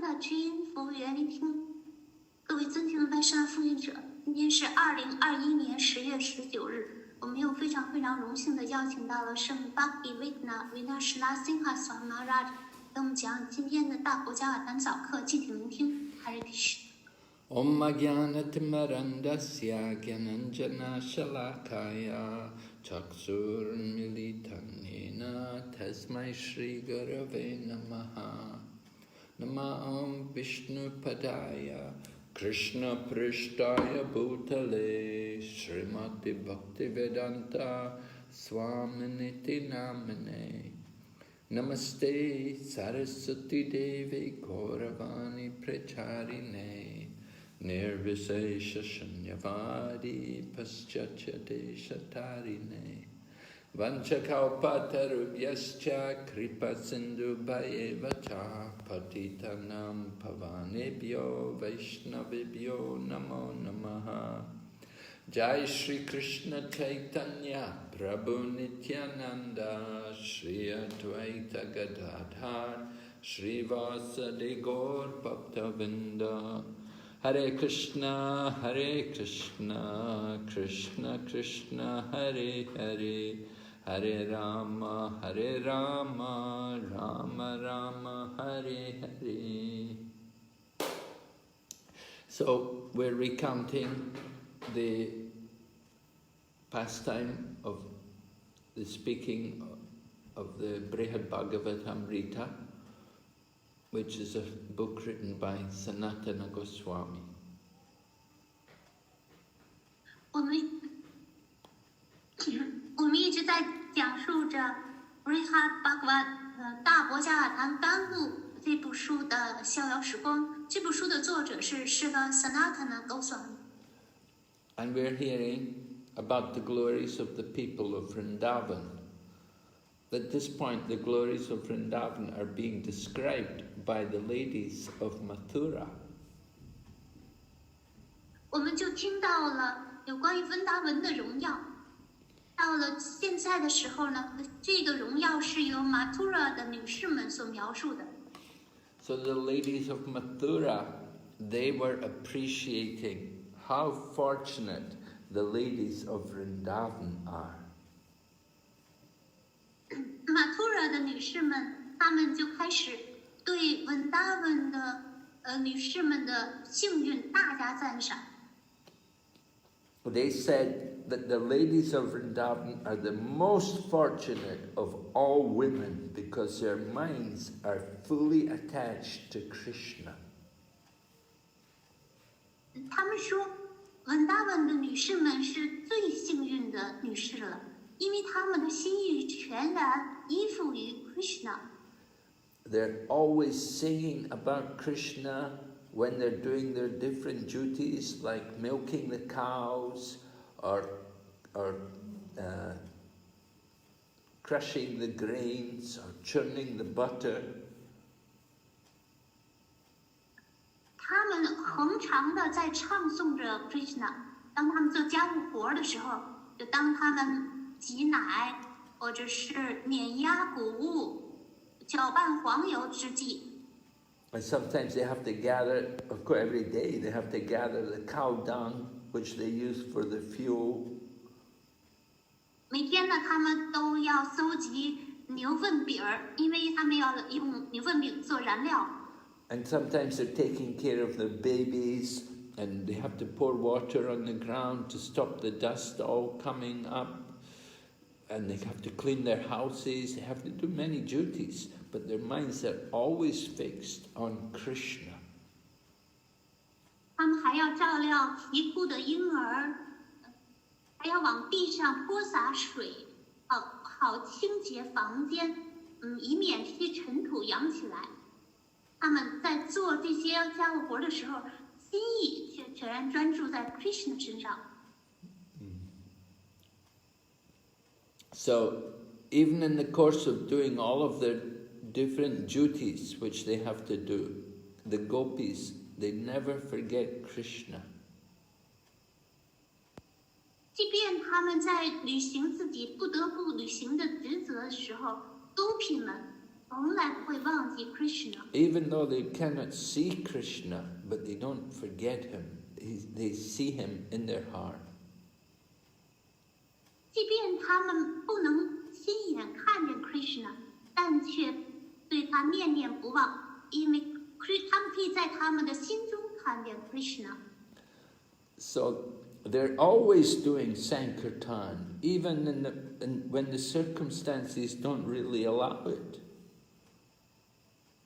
的知音服务员聆听。各位尊敬的外山复印者，今天是2021年10月19日，我们又非常荣幸的邀请到了圣巴比维纳维纳什拉辛哈索马拉给我们讲今天的大国加瓦丹早课，敬请聆听。Hare Krishna。Om Jnanatimirandasya Gyananjana Shalakaya Chakshur Militanena Tasmai Shri Gurave Namaha Namah Vishnu Padaya Krishna Prishtaya Bhutale Srimati Bhaktivedanta Swaminiti Namane Namaste Saraswati Devi Gauravani Pracharine Nirvisesha Shanyavadi Paschatya Deshatarine Vanchakalpatarubhyascha Kripa Sindhu Bhayevacha Patitanam Pavanebhyo Vaishnavibhyo Namo Namaha Jai Shri Krishna Chaitanya Prabhu Nityananda Shri Advaita Gadadhar Shri Vasadi Gaur Bhaktavinda Hare Krishna, Krishna Krishna, Hare Hare, Hare Rama, Rama Rama, Hare Hare. So we're recounting the pastime of the speaking of the Brhad Bhagavatamrta, which is a book written by Sanatana Goswami. 我们一直在讲述着 Brhad Bhagavatamrta 大国加瓦坛甘露这部书的逍遥时光。这部书的作者是释迦 Sanatana Goswami。 And we're hearing about the glories of the people of Vrindavan. At this point, the glories of Vrindavan are being described by the ladies of Mathura. 我们就听到了有关于温达文的荣耀。到了现在的时候呢，这个荣耀是由 Mathura 的女士们所描述的。 So the ladies of Mathura, they were appreciating how fortunate the ladies of Vrindavan are. 马图尔的女士们，她们就开始对温达文的女士们的幸运大加赞赏。 They said that the ladies of Vrindavan are the most fortunate of all women because their minds are fully attached to Krishna. 他们说，温达文的女士们是最幸运的女士了。 因为他们的心意全然依附于 Krishna。 They're always singing about Krishna when they're doing their different duties, like milking the cows or crushing the grains or churning the butter. 他们恒常的在唱诵着 Krishna。当他们做家务活的时候，就当他们 挤奶，或者是碾压谷物、搅拌黄油之际。 And sometimes they have to gather, of course, every day they have to gather the cow dung, which they use for the fuel. 每天呢，他们都要搜集牛粪饼儿，因为他们要用牛粪饼做燃料。 And sometimes they're taking care of their babies, and they have to pour water on the ground to stop the dust all coming up. And they have to clean their houses, they have to do many duties, but their minds are always fixed on Krishna. 他们还要照料啼哭的婴儿，还要往地上泼洒水，好清洁房间，以免这些尘土扬起来。他们在做这些家务活的时候，心意却全然专注在 Krishna 身上。 So, even in the course of doing all of their different duties which they have to do, the gopis, they never forget Krishna. 即便他们在履行自己不得不履行的职责的时候，狗屁们从来不会忘记 Krishna。 Even though they cannot see Krishna, but they don't forget him. They see him in their heart. 即便他们不能亲眼看见 Krishna， 但却对他念念不忘，因为他们可以在他们的心中看见 Krishna。 So they're always doing Sankirtan, even when the circumstances don't really allow it.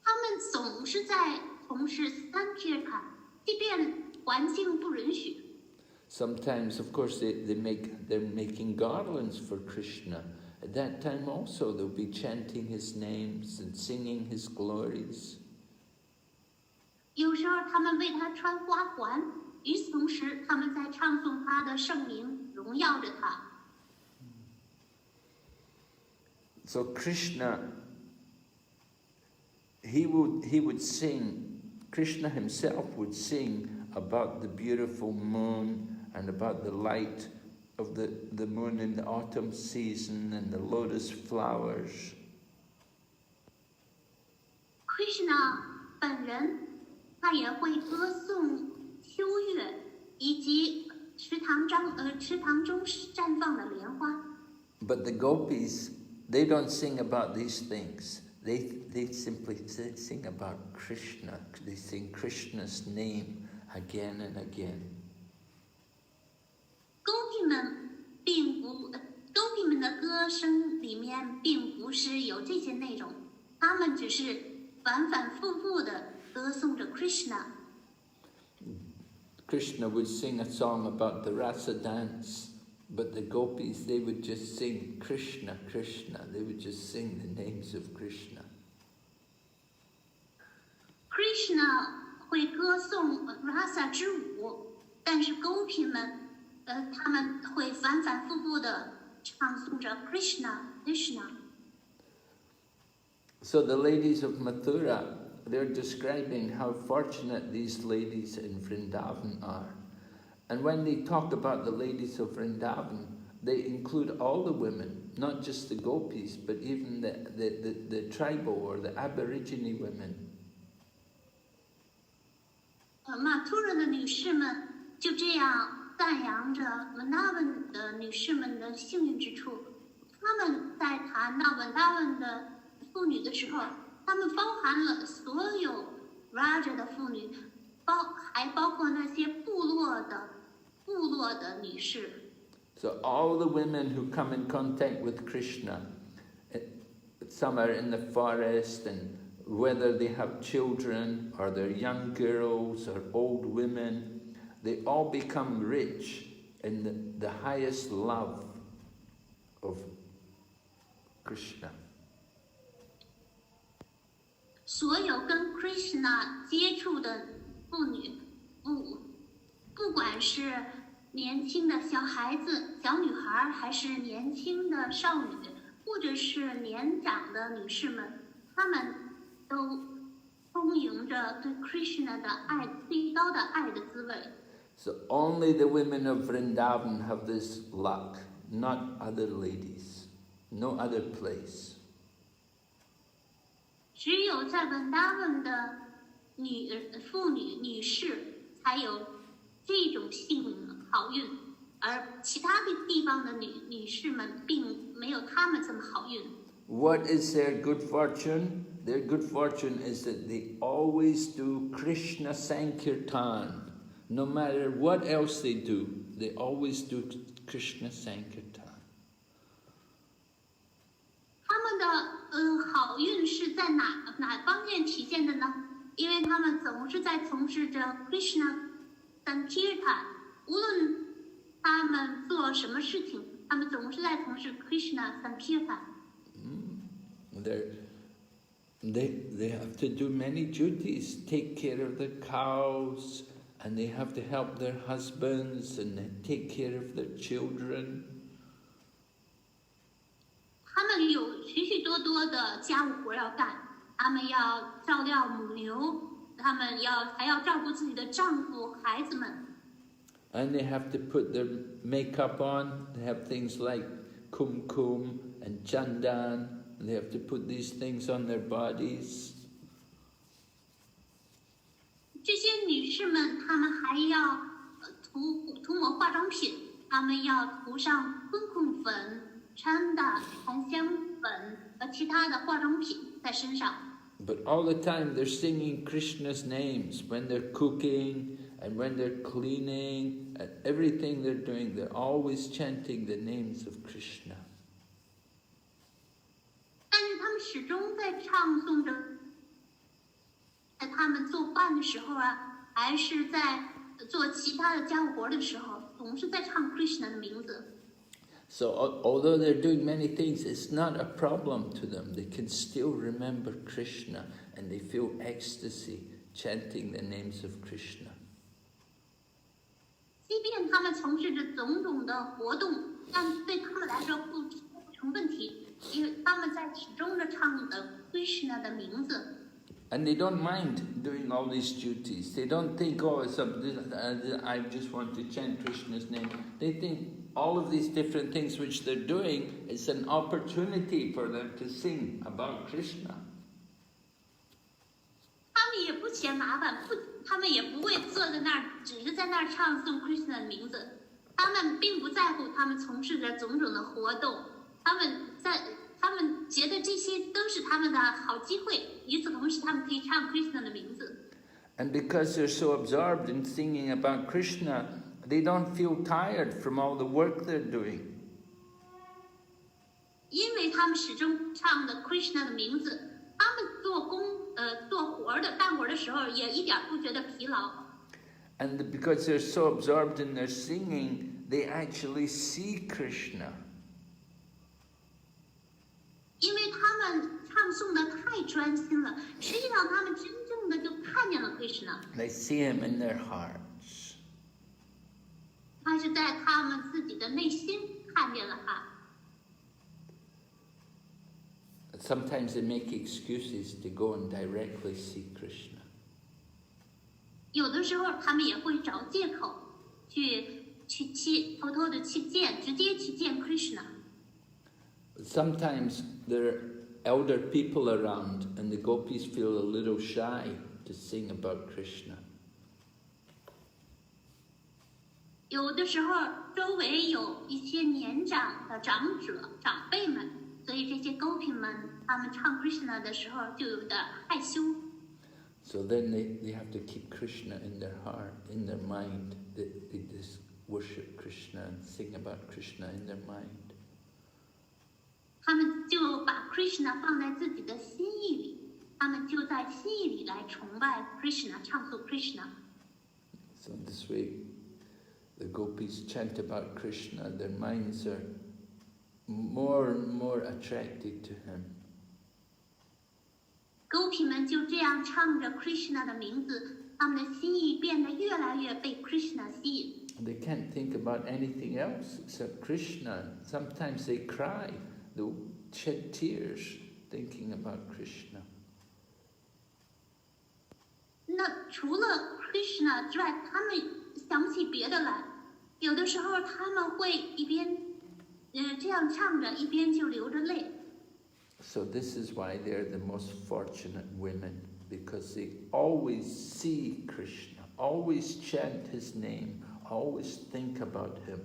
他们总是在从事Sankirtan，即便环境不允许。 Sometimes, of course, they're making garlands for Krishna. At that time also, they'll be chanting his names and singing his glories. 有时候他们为他穿花环，与此同时，他们在唱颂他的圣名，荣耀着他。 So Krishna, he would sing, Krishna himself would sing about the beautiful moon and about the light of the moon in the autumn season and the lotus flowers. Krishna 本人，他也会歌颂秋月以及池塘中绽放的莲花。 But the gopis, they don't sing about these things. They simply sing about Krishna. They sing Krishna's name again and again. 勾皮们的歌声里面并不是有这些内容，他们只是反反复复的歌颂着 Krishna。 Krishna would sing a song about the rasa dance, but the gopis, they would just sing Krishna, Krishna. They would just sing the names of Krishna. Krishna 会歌颂 rasa 之舞，但是勾皮们，他们会反反复复的唱诵着 Krishna Krishna。 So the ladies of Mathura, they're describing how fortunate these ladies in Vrindavan are. And when they talk about the ladies of Vrindavan, they include all the women, not just the gopis, but even the tribal or the aborigine women. 马图尔的女士们就这样赞扬着文达文的女士们的幸运之处。她们在谈到文达文的妇女的时候，她们包含了所有 Raja 的妇女，还包括那些部落的女士。 So all the women who come in contact with Krishna, some are in the forest, and whether they have children or they're young girls or old women, they all become rich in the highest love of Krishna. 所有跟 Krishna 接触的妇女，不管是年轻的小孩子、小女孩，还是年轻的少女，或者是年长的女士们，她们都充盈着对 Krishna 的爱，最高的爱的滋味。 So only the women of Vrindavan have this luck, not other ladies, no other place. 只有在文达文的妇女女士才有这种幸运好运，而其他的地方的女士们并没有她们这么好运。 What is their good fortune? Their good fortune is that they always do Krishna Sankirtan. No matter what else they do, they always do Krishna Sankirtan. 他们的好运是在哪方面体现的呢？因为他们总是在从事着 Krishna Sankirtan， 无论他们做什么事情，他们总是在从事 Krishna Sankirtan。 They have to do many duties, take care of the cows, and they have to help their husbands, and they take care of their children. 他们有许许多多的家务活要干，他们要照料母牛，他们还要照顾自己的丈夫、孩子们。 And they have to put their makeup on. They have things like kumkum and chandan They have to put these things on their bodies. 这些女士们，她们还要涂抹化妆品，她们要涂上昆控粉、掺香粉和其他的化妆品在身上。But all the time they're singing Krishna's names when they're cooking and when they're cleaning and everything they're doing. They're always chanting the names of Krishna. 但是他们始终在唱诵着，在他们做饭的时候啊，还是在做其他的家务活的时候，总是在唱 Krishna 的名字。So although they're doing many things, it's not a problem to them. They can still remember Krishna and they feel ecstasy chanting the names of Krishna. 即便他们从事着种种的活动，但对他们来说不成问题，因为他们在始终的唱的 Krishna 的名字。And they don't mind doing all these duties. They don't think, oh, I just want to chant Krishna's name. They think all of these different things which they're doing is an opportunity for them to sing about Krishna. 他们也不嫌麻烦，他们也不会坐在那儿，只是在那儿唱诵 Krishna 的名字。他们并不在乎他们从事着种种的活动，他们觉得这些都是他们的好机会。与此同时，他们可以唱 Krishna 的名字。And because they're so absorbed in singing about Krishna, they don't feel tired from all the work they're doing. 因为他们始终唱的 Krishna 的名字，他们干活的时候也一点不觉得疲劳。And because they're so absorbed in their singing, they actually see Krishna. 因为他们唱诵的太专心了，实际上他们真正的就看见了 Krishna。 They see him in their hearts. 他是在他们自己的内心看见了他。Sometimes they make excuses to go and directly see Krishna. 有的时候他们也会找借口偷偷的去见，直接去见 Krishna。 Sometimes there are elder people around and the gopis feel a little shy to sing about Krishna. 有的时候周围有一些年长的长辈们，所以这些 gopi 们他们唱 Krishna 的时候就有点害羞。 So then they have to keep Krishna in their heart, in their mind. They just worship Krishna and sing about Krishna in their mind. 他们就把 Krishna 放在自己的心意里，他们就在心意里来崇拜 Krishna， 唱诵 Krishna。 So this way, the gopis chant about Krishna. Their minds are more and more attracted to him. gopi 们就这样唱着 Krishna 的名字，他们的心意变得越来越被 Krishna 吸引。 They can't think about anything else except Krishna. Sometimes they cry. They'll shed tears thinking about Krishna. 那除了 Krishna 之外，他们想不起别的来。有的时候他们会一边这样唱着，一边就流着泪。 So this is why they're the most fortunate women, because they always see Krishna, always chant his name, always think about him,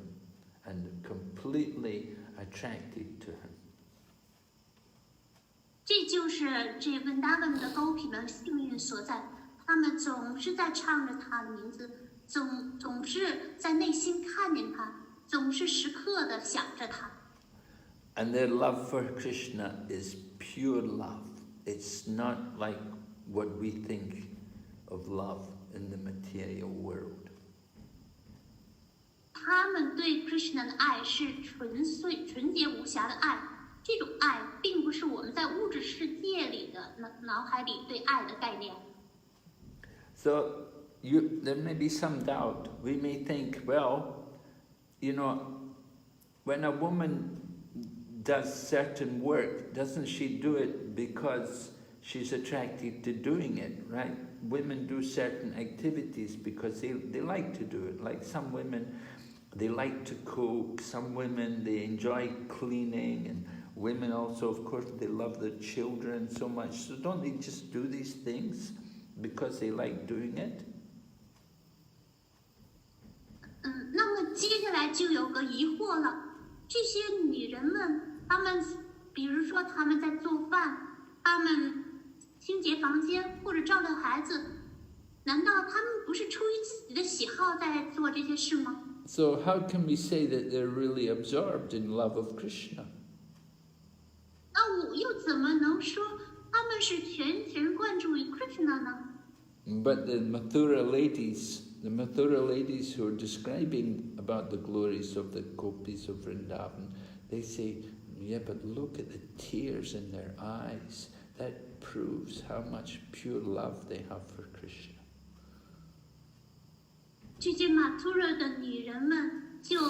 and completely attracted to him. 这就是这温达温的 gopi 们幸运所在，他们总是在唱着他的名字，总是在内心看见他，总是时刻的想着他。 And their love for Krishna is pure love. It's not like what we think of love in the material world. 他们对 Krishna 的爱是纯洁无瑕的爱，这种爱并不是我们在物质世界里的脑海里对爱的概念。 So there may be some doubt. We may think, well, when a woman does certain work, doesn't she do it because she's attracted to doing it, right? Women do certain activities because they like to do it. Like some women, they like to cook. Some women, they enjoy cleaning and women also, of course, they love their children so much. So don't they just do these things because they like doing it? 那么接下来就有个疑惑了，这些女人们，她们比如说她们在做饭，她们清洁房间或者照料孩子，难道她们不是出于自己的喜好在做这些事吗？ So how can we say that they're really absorbed in love of Krishna? 那我又怎么能说她们是全神贯注于 Krishna 呢？ But the Mathura ladies who are describing about the glories of the gopis of Vrindavan, they say, yeah, but look at the tears in their eyes. That proves how much pure love they have for Krishna. 这些马图尔的女人们就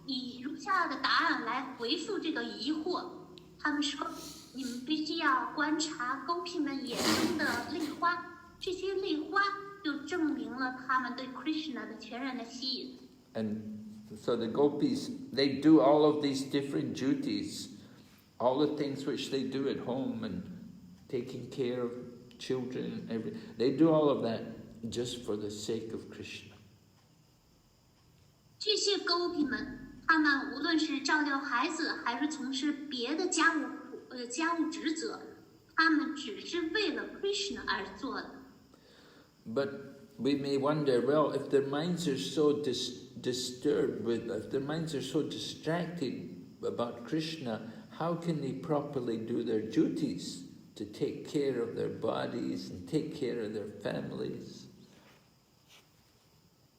以如下的答案来回复这个疑惑。她们说：“你们必须要观察狗屁们眼中的泪花，这些泪花就证明了他们对 Krishna 的全然的吸引。” And so the gopis, they do all of these different duties, all the things which they do at home and taking care of children, they do all of that just for the sake of Krishna. 这些狗屁们，他们无论是照料孩子，还是从事别的家务职责，他们只是为了 Krishna 而做的。But we may wonder, well, if their minds are so disturbed if their minds are so distracted about Krishna, how can they properly do their duties to take care of their bodies and take care of their families?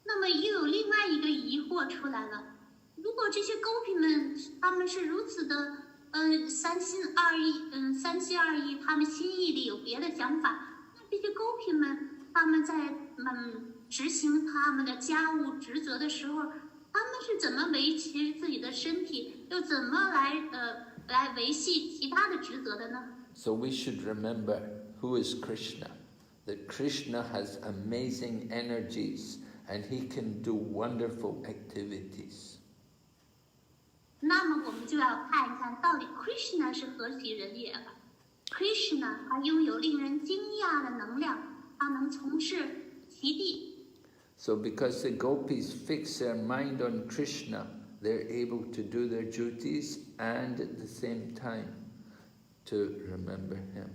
那么又有另外一个疑惑出来了：如果这些狗屁们他们是如此的三心二意，他们心意里有别的想法，那这些狗屁们他们在执行他们的家务职责的时候，他们是怎么维持自己的身体，又怎么来维系其他的职责的呢？ So we should remember who is Krishna, that Krishna has amazing energies and he can do wonderful activities. 那么我们就要看一看，到底 Krishna 是何许人也吧。Krishna 他拥有令人惊讶的能量，他能从事奇迹。 So because the gopis fix their mind on Krishna, they're able to do their duties and at the same time to remember him.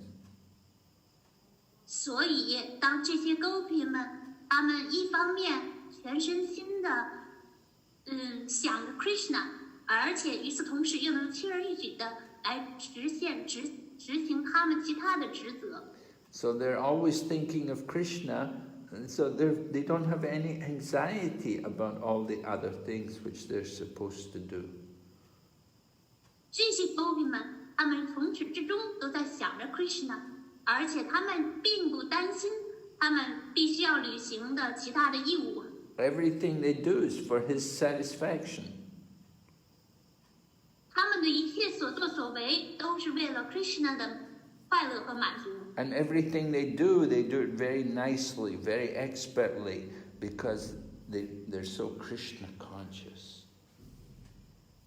所以当这些狗屁们，他们一方面全身心的想着 Krishna， 而且与此同时又能轻而易举的来执行他们其他的职责。 So they're always thinking of Krishna, and so they don't have any anxiety about all the other things which they're supposed to do. 这些狗屁们，他们从始至终都在想着 Krishna， 而且他们并不担心他们必须要履行的其他的义务。 Everything they do is for his satisfaction. 他们的一切所作所为都是为了 Krishna 的快乐和满足。 And everything they do it very nicely, very expertly, because they're so Krishna conscious.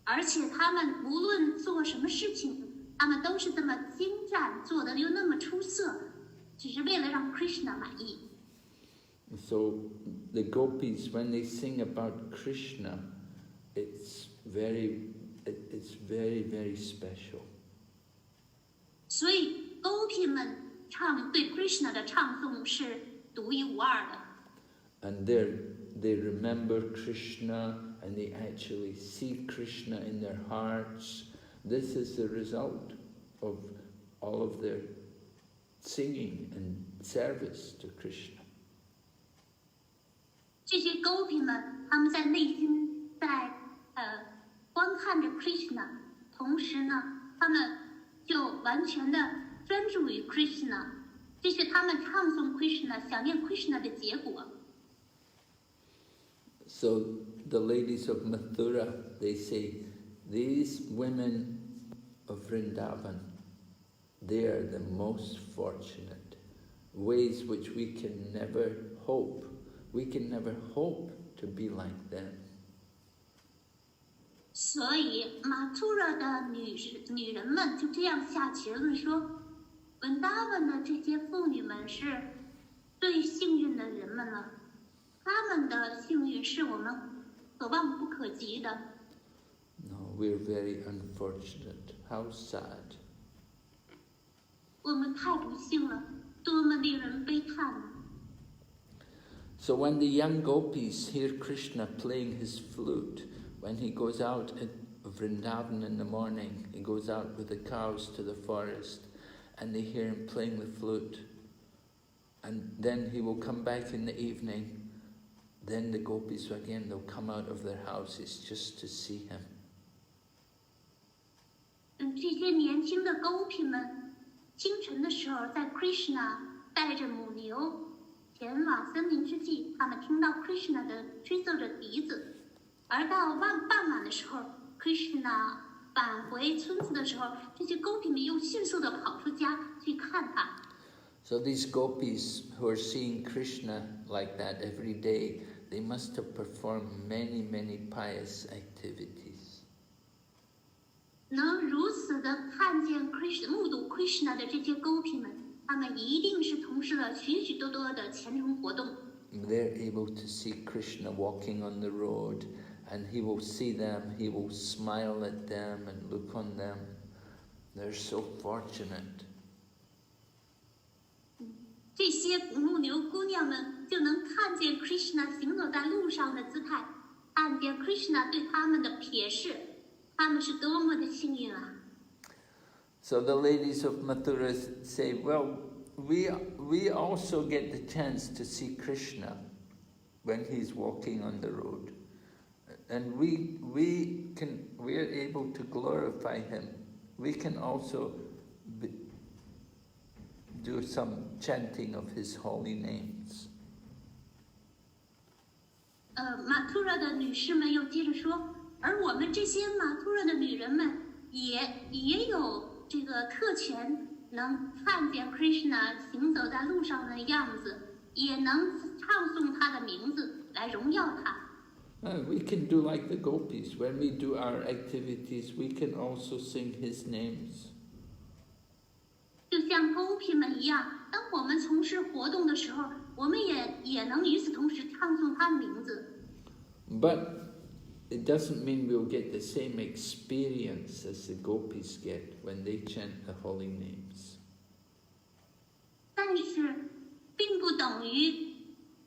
而且他们无论做什么事情，他们都是这么精湛，做的又那么出色，只是为了让 Krishna 满意。 So the gopis, when they sing about Krishna, it's very, very special. 所以狗屁们唱对 Krishna 的唱诵是独一无二的。 And they remember Krishna and they actually see Krishna in their hearts. This is the result of all of their singing and service to Krishna. 这些狗屁们，他们在内心在观看着 Krishna， 同时呢，他们就完全的专注于 Krishna， 这是他们唱诵 Krishna、想念 Krishna 的结果。 So the ladies of Mathura, they say, these women of Vrindavan, they are the most fortunate, ways which we can never hope. We can never hope to be like them. 所以马图拉的女人们就这样下结论说，文达文的这些妇女们是最幸运的人们了，她们的幸运是我们可望不可及的。No, we're very unfortunate. How sad. 我们太不幸了，多么令人悲叹。So when the young gopis hear Krishna playing his flute, when he goes out in Vrindavan in the morning, he goes out with the cows to the forest, and they hear him playing the flute, and then he will come back in the evening, then the gopis again, they'll come out of their houses just to see him. 这些年轻的狗皮们，清晨的时候，在 Krishna 带着母牛前往森林之际，他们听到 Krishna 的吹奏着笛子，而到傍晚的时候 ，Krishna 返回村子的时候，这些狗皮们又迅速地跑出家去看他。So these gopis who are seeing Krishna like that every day, they must have performed many, many pious activities. 能如此的看见 Krishna、目睹 Krishna 的这些狗皮们，他们一定是从事了许许多多的虔诚活动。They're able to see Krishna walking on the road, and he will see them, he will smile at them and look on them. They're so fortunate. 这些牧牛姑娘们就能看见 Krishna 行走在路上的姿态，看见 Krishna 对他们的瞥视，他们是多么的幸运啊！ So the ladies of Mathura say, well, we also get the chance to see Krishna when he's walking on the road, and we're able to glorify him. We can also do some chanting of his holy names. 马图拉的女士们又接着说，而我们这些马图拉的女人们也有这个特权，能看见 Krishna 行走在路上的样子，也能唱诵他的名字来荣耀他。We can do like the gopis. When we do our activities, we can also sing his names. 就像狗皮们一样，当我们从事活动的时候，我们也能与此同时唱诵他的名字。But it doesn't mean we'll get the same experience as the gopis get when they chant the holy names. 但是，并不等于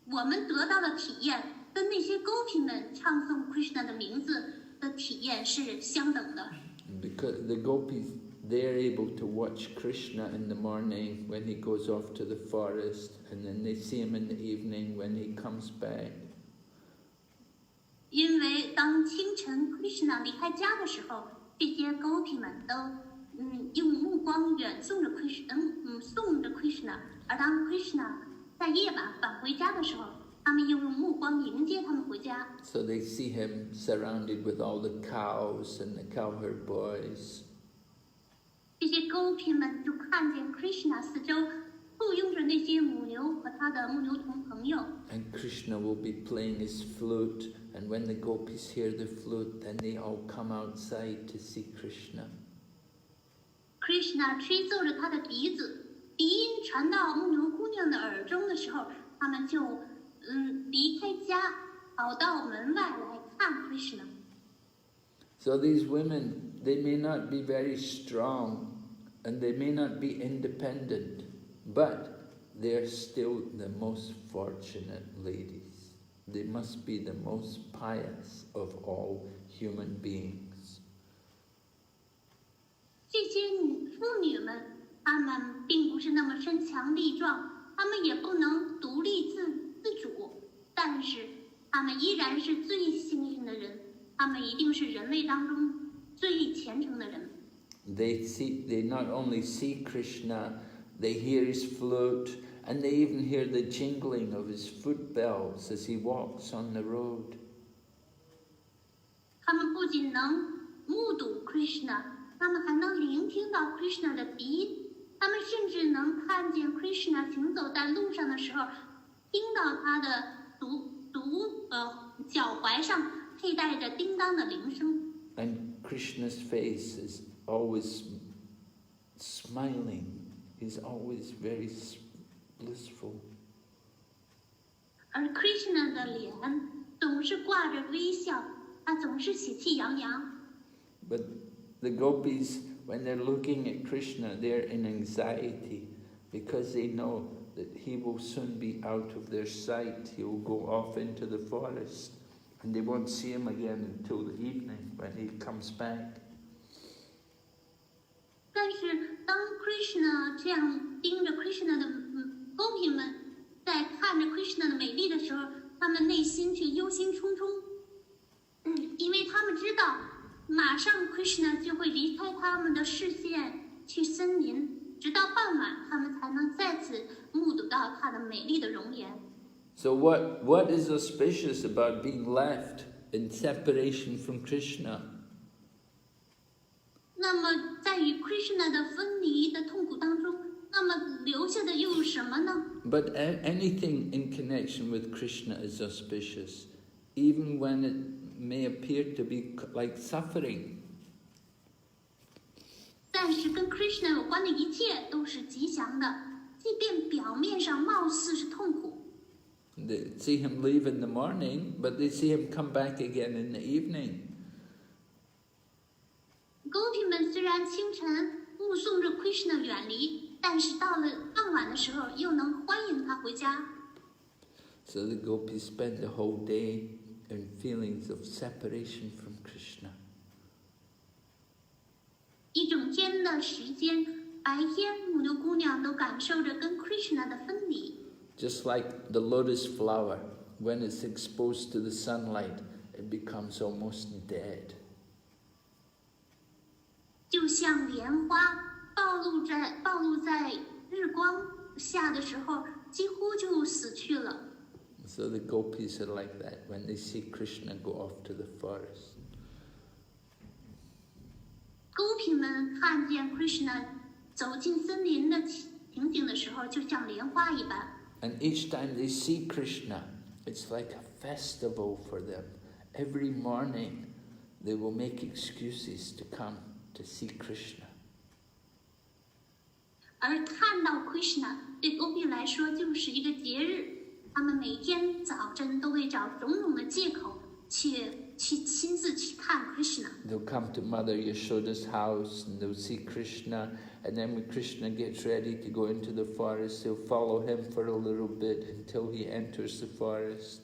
我们得到的体验跟那些狗皮们唱诵 Krishna 的名字的体验是相等的。Because the gopis, they're able to watch Krishna in the morning when he goes off to the forest, and then they see him in the evening when he comes back. 因为当清晨 Krishna 离开家的时候，这些狗皮们都用目光远送着 Krishna，送着 Krishna， 而当 Krishna 在夜晚返回家的时候，他们又用目光迎接他们回家。So they see him surrounded with all the cows and the cowherd boys. 这些狗皮们就看见 Krishna 四周簇拥着那些母牛和他的牧牛童朋友。And Krishna will be playing his flute, and when the gopis hear the flute, then they all come outside to see Krishna. Krishna 吹奏着他的笛子，笛音传到牧牛姑娘的耳中的时候，他们就离开家，跑到门外来看 Krishna。So these women, they may not be very strong, and they may not be independent, but they're still the most fortunate ladies. They must be the most pious of all human beings. 这些妇女们，她们并不是那么身强力壮，她们也不能独立自主，但是她们依然是最幸运的人，她们一定是人类当中最虔诚的人。They not only see Krishna, they hear his flute, and they even hear the jingling of his foot bells as he walks on the road. 他们不仅能目睹 Krishna， 他们还能聆听到 Krishna 的笛音，他们甚至能看见 Krishna 行走在路上的时候，听到他的脚踝上佩戴着叮当的铃声。And Krishna's face is always smiling. He's always very blissful. 而 Krishna 的脸总是挂着微笑，他总是喜气洋洋。But the gopis, when they're looking at Krishna, they're in anxiety because they know that he will soon be out of their sight. He will go off into the forest and they won't see him again until the evening when he comes back. 但是当 Krishna 这样盯着 Krishna 的公平们在看着 Krishna 的美丽的时候，他们内心却忧心忡忡，因为他们知道马上 Krishna 就会离开他们的视线去森林，直到傍晚他们才能再次目睹到他的美丽的容颜。So what is auspicious about being left in separation from Krishna? 那么在与 Krishna 的分离的痛苦当中，那么留下的又有什么呢？ But anything in connection with Krishna is auspicious, even when it may appear to be like suffering. 但是跟 Krishna 有关的一切都是吉祥的，即便表面上貌似是痛苦。They see him leave in the morning, but they see him come back again in the evening. 狗皮们虽然清晨目送着 Krishna 远离，但是到了傍晚的时候，又能欢迎他回家。So the gopis spend the whole day in feelings of separation from Krishna. 一整天的时间，白天母牛姑娘都感受着跟 Krishna 的分离。Just like the lotus flower, when it's exposed to the sunlight, it becomes almost dead. 就像莲花暴露在日光下的时候，几乎就死去了。So the gopis are like that when they see Krishna go off to the forest. 狗皮们看见 Krishna 走进森林的情景的时候，就像莲花一般。And each time they see Krishna, it's like a festival for them. Every morning, they will make excuses to come to see Krishna. 而看到 Krishna 对狗皮来说就是一个节日，他们每天早晨都会找种种的借口去亲自去看 Krishna。 They'll come to Mother Yashoda's house and they'll see Krishna, and then when Krishna gets ready to go into the forest, they'll follow him for a little bit until he enters the forest.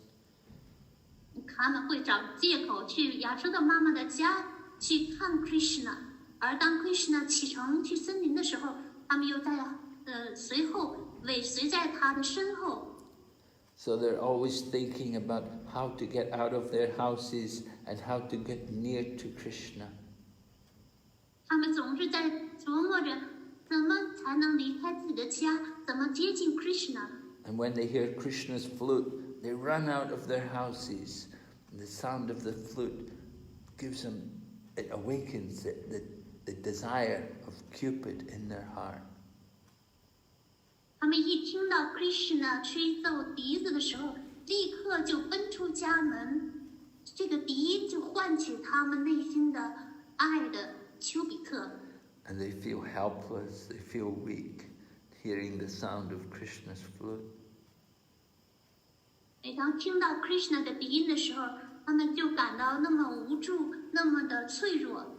他们会找借口去亚洲的妈妈的家去看 Krishna， 而当 Krishna 启程去森林的时候，他们又在随后尾随在他的身后。 So they're always thinking about how to get out of their houses and how to get near to Krishna. 他们总是在琢磨着怎么才能离开自己的家，怎么接近 Krishna。 And when they hear Krishna's flute, they run out of their houses. And the sound of the flute gives them, it awakens the desire of Cupid in their heart. 他们一听到 Krishna 吹奏笛子的时候，立刻就奔出家门，这个笛就唤起他们内心的爱的丘比特。 And they feel helpless, they feel weak, hearing the sound of Krishna's flute. 每当听到 Krishna 的笛音的时候，他们就感到那么无助，那么的脆弱。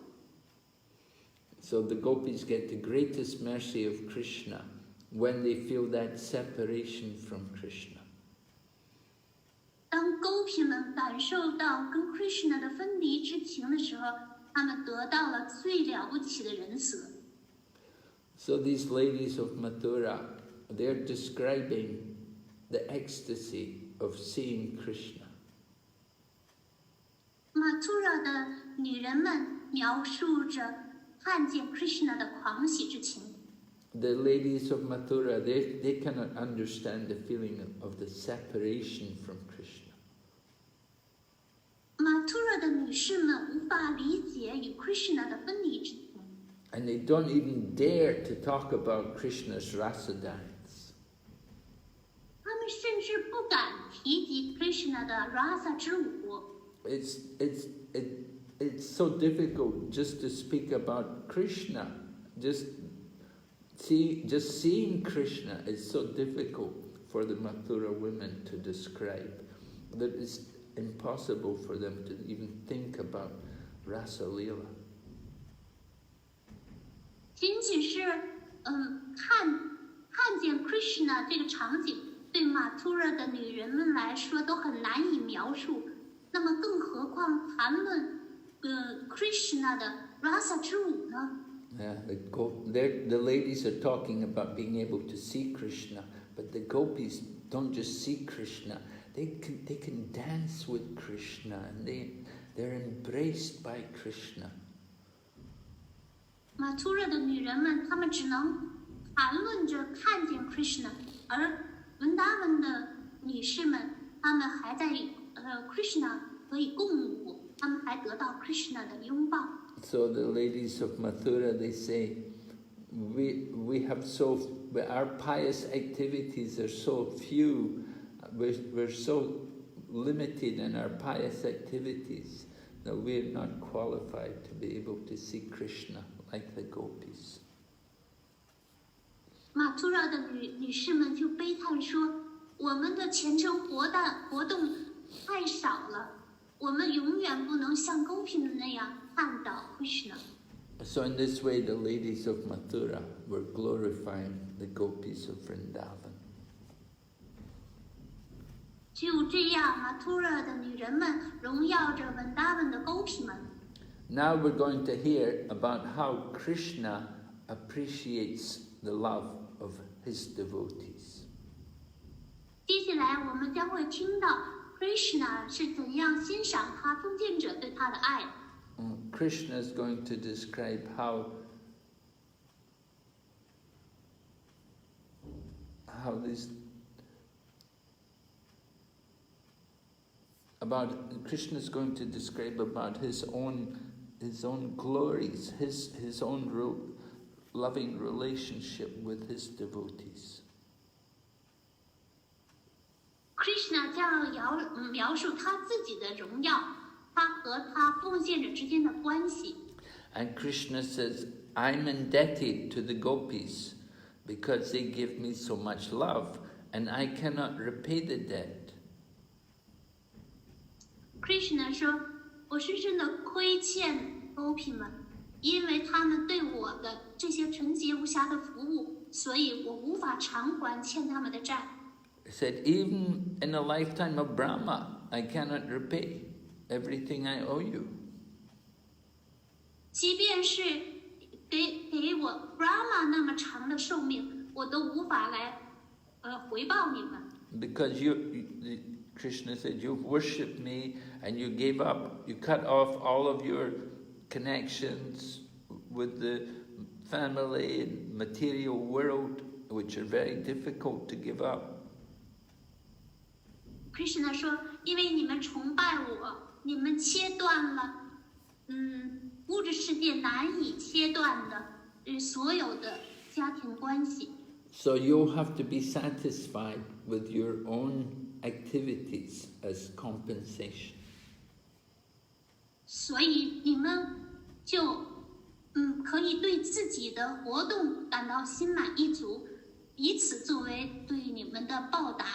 So the gopis get the greatest mercy of Krishna when they feel that separation from Krishna. 当狗皮们感受到跟 Krishna 的分离之情的时候，他们得到了最了不起的仁慈。 So these ladies of Mathura, they're describing the ecstasy of seeing Krishna. 马图拉的女人们描述着看见 Krishna 的狂喜之情。 The ladies of Mathura, they cannot understand the feeling of the separation from Krishna. 马图拉的女士们无法理解与 Krishna 的分离之情。 And they don't even dare to talk about Krishna's rasa dance. 他们甚至不敢提及 Krishna 的 rasa 之舞。It's it's so difficult just to speak about Krishna. Just seeing Krishna is so difficult for the Mathura women to describe that it's impossible for them to even think about Rasa Leela. 仅仅是看见 Krishna 这个场景，对 Mathura 的女人们来说都很难以描述。那么更何况谈论Krishna 的 Rasa 之舞呢？ Yeah, the ladies are talking about being able to see Krishna, but the gopis don't just see Krishna; they can dance with Krishna, and they're embraced by Krishna. Mathura 的女人们，她们只能谈论着看见 Krishna， 而文达文的女士们，她们还在Krishna 可以共舞，她们还得到 Krishna 的拥抱。 So the ladies of Mathura, they say, our pious activities are so few, we're so limited in our pious activities that we're not qualified to be able to see Krishna like the gopis. Mathura 的女士们就悲叹说：“我们的虔诚活动太少了，我们永远不能像 Gopi 们那样看到 Krishna。” So in this way, the ladies of Mathura were glorifying the gopis of Vrindavan. 就这样 ，Mathura 的女人们荣耀着 Vrindavan 的 Gopi 们。 Now we're going to hear about how Krishna appreciates the love of his devotees. 接下来我们将会听到 Krishna 是怎样欣赏他奉献者对他的爱。 Krishna is going to describe how Krishna is going to describe about his own glories, his own loving relationship with his devotees. Krishna 将要描述他自己的荣耀，他和他奉献者之间的关系。 And Krishna says, I'm indebted to the gopis because they give me so much love, and I cannot repay the debt. Krishna 说：“我深深的亏欠 Gopi 们，因为他们对我的这些纯洁无瑕的服务，所以我无法偿还欠他们的债。” He said, even in a lifetime of Brahma, I cannot repay everything I owe you. 即便是给我 Brahma 那么长的寿命，我都无法来回报你们。 Because Krishna said, you've worshipped me and you gave up, you cut off all of your connections with the family and material world, which are very difficult to give up. Krishna 说：“因为你们崇拜我，你们切断了，物质世界难以切断的所有的家庭关系。” So you'll have to be satisfied with your own activities as compensation. 所以你们就可以对自己的活动感到心满意足，以此作为对你们的报答。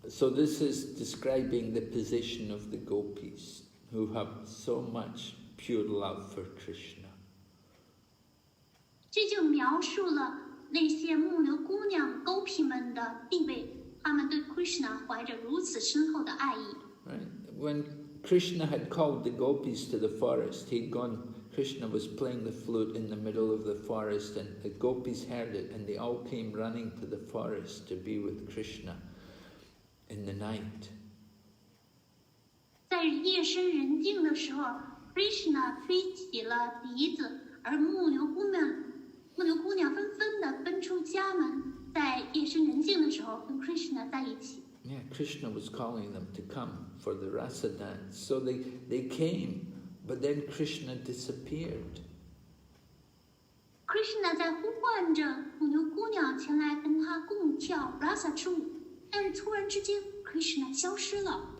So this is describing the position of the gopis, who have so much pure love for Krishna. 这就描述了那些牧牛姑娘 Gopi 们的地位，他们对 Krishna 怀着如此深厚的爱意。 Right? When Krishna had called the gopis to the forest, Krishna was playing the flute in the middle of the forest, and the gopis heard it, and they all came running to the forest to be with Krishna in the night. 在夜深人静的时候 ，Krishna 吹起了笛子，而牧牛姑娘纷纷地奔出家门，在夜深人静的时候跟 Krishna 在一起。 Yeah, Krishna was calling them to come for the rasa dance. So they came, but then Krishna disappeared. Krishna 在呼唤着牧牛姑娘前来跟他共跳 rasa 之舞，但是突然之间 Krishna 消失了。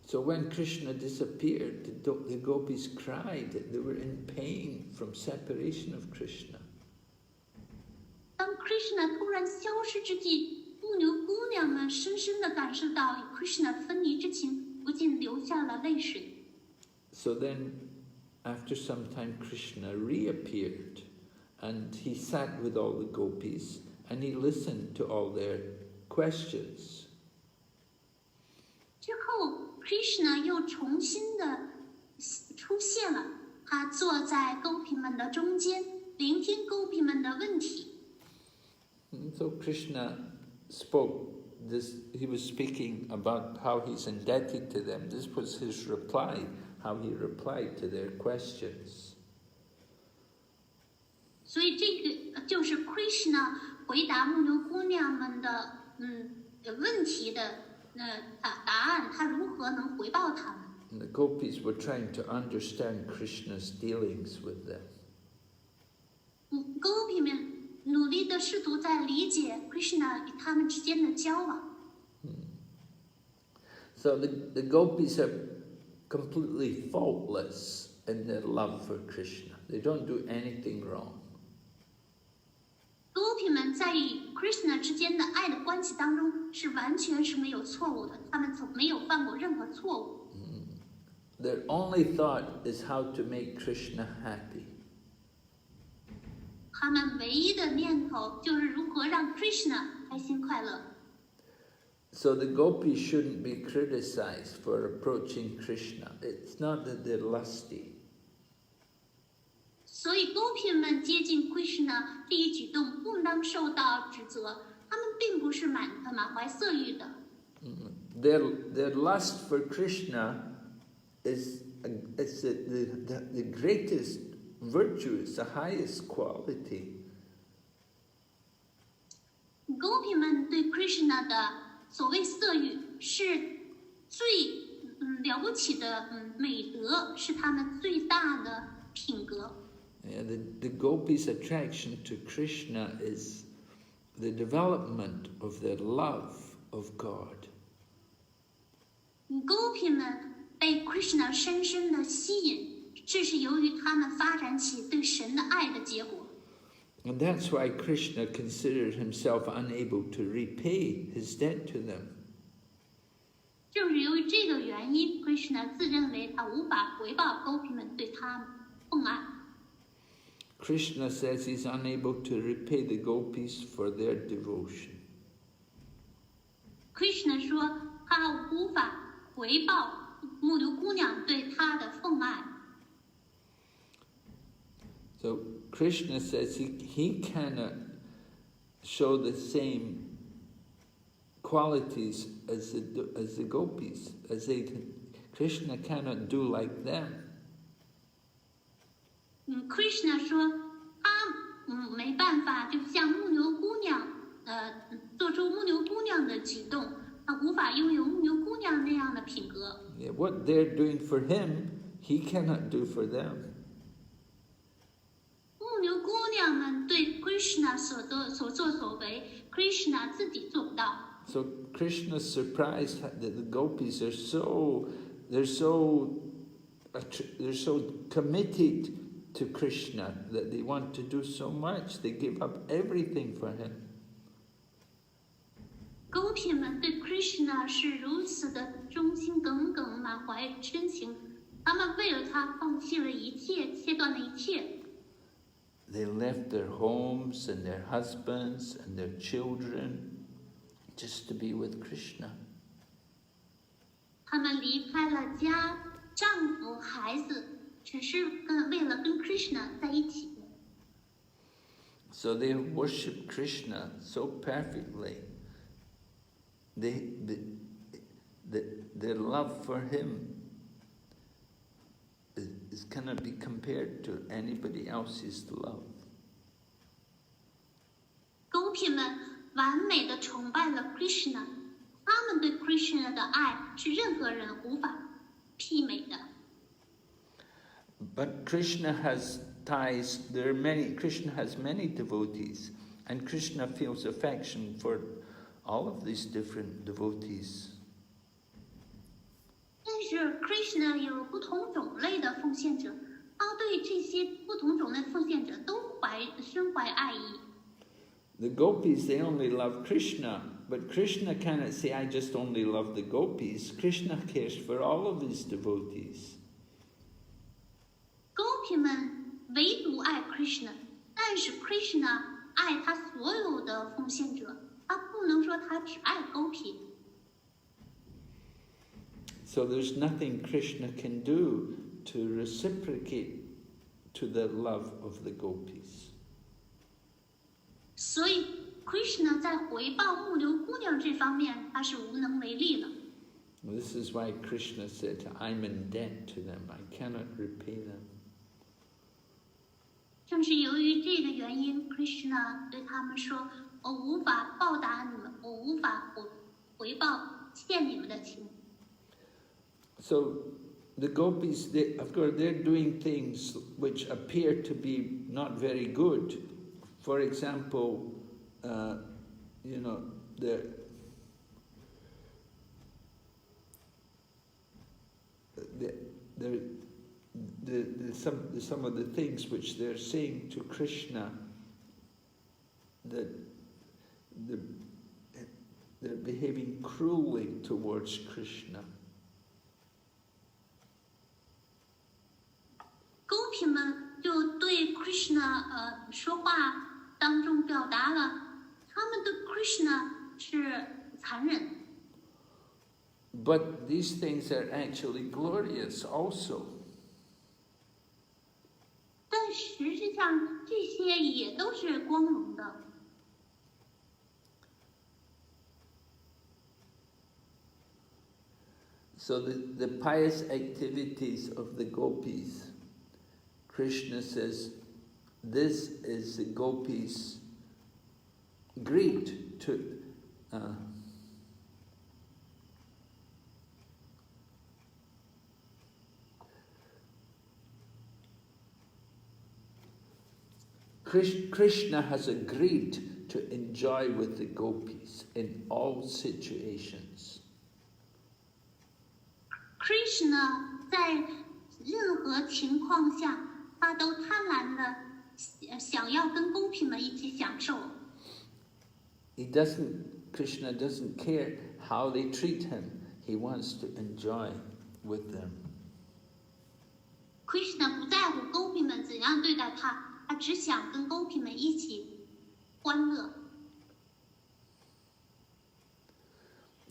So when Krishna disappeared, the gopis cried. They were in pain from separation of Krishna. 当 Krishna 突然消失之际，牧牛姑娘们深深地感受到与 Krishna 分离之情，不禁流下了泪水。So then, after some time, Krishna reappeared, and he sat with all the gopis, and he listened to all their questions. 之后 ，Krishna 又重新的出现了，他坐在勾皮们的中间，聆听勾皮们的问题。And so Krishna spoke this. He was speaking about how he's indebted to them. This was his reply, how he replied to their questions. 所以这个就是 Krishna 回答牧牛姑娘们的问题的答案，他如何能回报他们？ And the gopis were trying to understand Krishna's dealings with them. 勾皮们努力的试图在理解 Krishna 与他们之间的交往。So the gopis are completely faultless in their love for Krishna. They don't do anything wrong. 勾皮们在与 Krishna 之间的爱的关系当中是完全是没有错误的，他们从没有犯过任何错误。Their only thought is how to make Krishna happy. 他们唯一的念头就是如何让 Krishna 开心快乐。So the gopis shouldn't be criticized for approaching Krishna. It's not that they're lusty. 所以勾皮们接近 Krishna 这一举动不当受到指责，他们并不是满怀色欲的。Their lust for Krishna is the greatest virtue. It's the highest quality. 勾皮们对 Krishna 的所谓色欲是最了不起的美德，是他们最大的品格。Yeah, the gopis' attraction to Krishna is the development of their love of God. 勾皮们被 Krishna 深深的吸引，这是由于他们发展起对神的爱的结果。And that's why Krishna considered himself unable to repay his debt to them. 正是由于这个原因 ，Krishna 自认为他无法回报勾皮们对他奉爱。Krishna says he's unable to repay the gopis for their devotion. Krishna 说他无法回报牧牛姑娘对他的奉爱。So Krishna says he cannot show the same qualities as the gopis, Krishna cannot do like them. Krishna 说他没办法，就像牧牛姑娘做出牧牛姑娘的举动，他无法拥有牧牛姑娘那样的品格。Yeah, what they're doing for him, he cannot do for them. 牧牛姑娘们对 Krishna 所作所为 ，Krishna 自己做不到。So Krishna's surprised that the gopis are so committed to Krishna that they want to do so much. They give up everything for him. 勾皮们对 Krishna 是如此的忠心耿耿，满怀深情，他们为了他放弃了一切，切断了一切。They left their homes and their husbands and their children just to be with Krishna. 他们离开了家、丈夫、孩子，只是为了跟 Krishna 在一起。So they worship Krishna so perfectly. Their love for him cannot be compared to anybody else's love. 勾皮们完美的崇拜了 Krishna， 他们对 Krishna 的爱是任何人无法媲美的。But Krishna has ties. Krishna has many devotees, and Krishna feels affection for all of these different devotees. 但但是 Krishna 有不同种类的奉献者，他对这些不同种类的奉献者都深怀爱意。The gopis, they only love Krishna, but Krishna cannot say, I just only love the gopis. Krishna cares for all of his devotees. 狗皮们唯独爱 Krishna， 但是 Krishna 爱他所有的奉献者，他不能说他只爱狗皮。So there's nothing Krishna can do to reciprocate to the love of the gopis. 所以 Krishna 在回报牧牛姑娘这方面，他是无能为力了。This is why Krishna said, I'm in debt to them, I cannot repay them. 正是由于这个原因 ，Krishna 对他们说：“我无法报答你们，我无法回报欠你们的情。” So the gopis, of course, they're doing things which appear to be not very good. For example, you know, some of the things which they're saying to Krishna, that they're behaving cruelly towards Krishna. 狗皮们就对 Krishna 说话当中表达了他们对 Krishna 是残忍。But these things are actually glorious also. 但实际上这些也都是光荣的。So the pious activities of the gopis, Krishna says, this is the gopis' greed to Krishna has agreed to enjoy with the gopis in all situations. Krishna 在任何情况下，他都贪婪的想要跟狗皮们一起享受。Krishna doesn't care how they treat him. He wants to enjoy with them. Krishna 不在乎狗皮们怎样对待他，他只想跟狗皮们一起欢乐。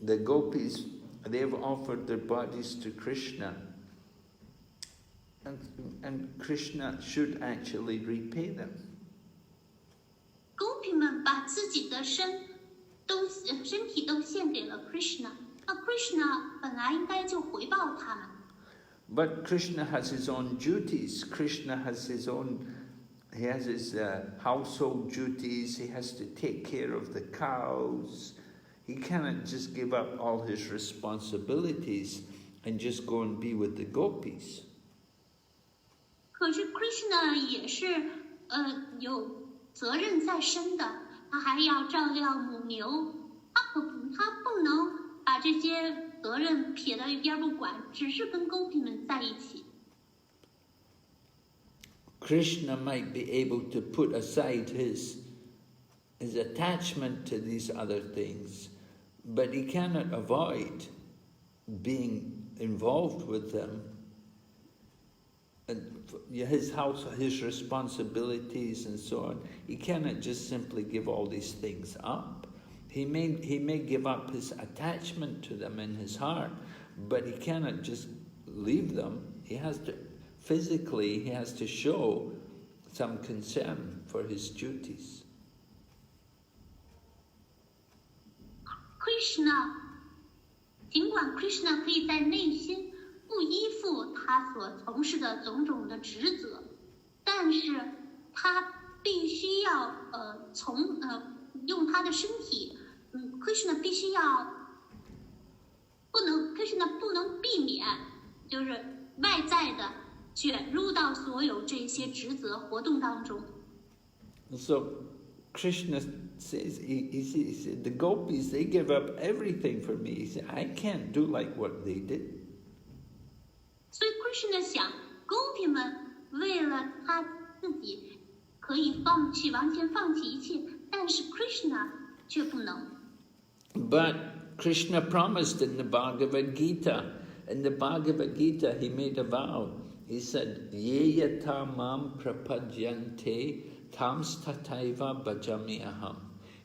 The gopis, they've offered their bodies to Krishna, and Krishna should actually repay them. 狗皮们把自己的身体都献给了 Krishna， 那 Krishna 本来应该就回报他们。But Krishna has his own duties. Krishna has his household duties. He has to take care of the cows. He cannot just give up all his responsibilities and just go and be with the gopis. 可是 Krishna 也是有责任在身的，他还要照料母牛，他不能把这些责任撇到一边不管，只是跟狗皮们在一起。Krishna might be able to put aside his attachment to these other things, but he cannot avoid being involved with them. And his house, his responsibilities and so on, he cannot just simply give all these things up. He may give up his attachment to them in his heart, but he cannot just leave them. He has to, physically, he has to show some concern for his duties. Krishna 尽管 Krishna 可以在内心不依附他所从事的种种的职责，但是他必须要用他的身体，Krishna 必须要Krishna 不能避免就是外在的卷入到所有这些职责活动当中。So Krishna says, he said, the gopis, they give up everything for me. He said, I can't do like what they did. Krishna 想，Gopi 们为了他自己可以完全放弃一切，但是 Krishna 却不能。But Krishna promised in the Bhagavad Gita. In the Bhagavad Gita, he made a vow. He said, Ye yata mam prapadyante tams tataiva bhajami aham.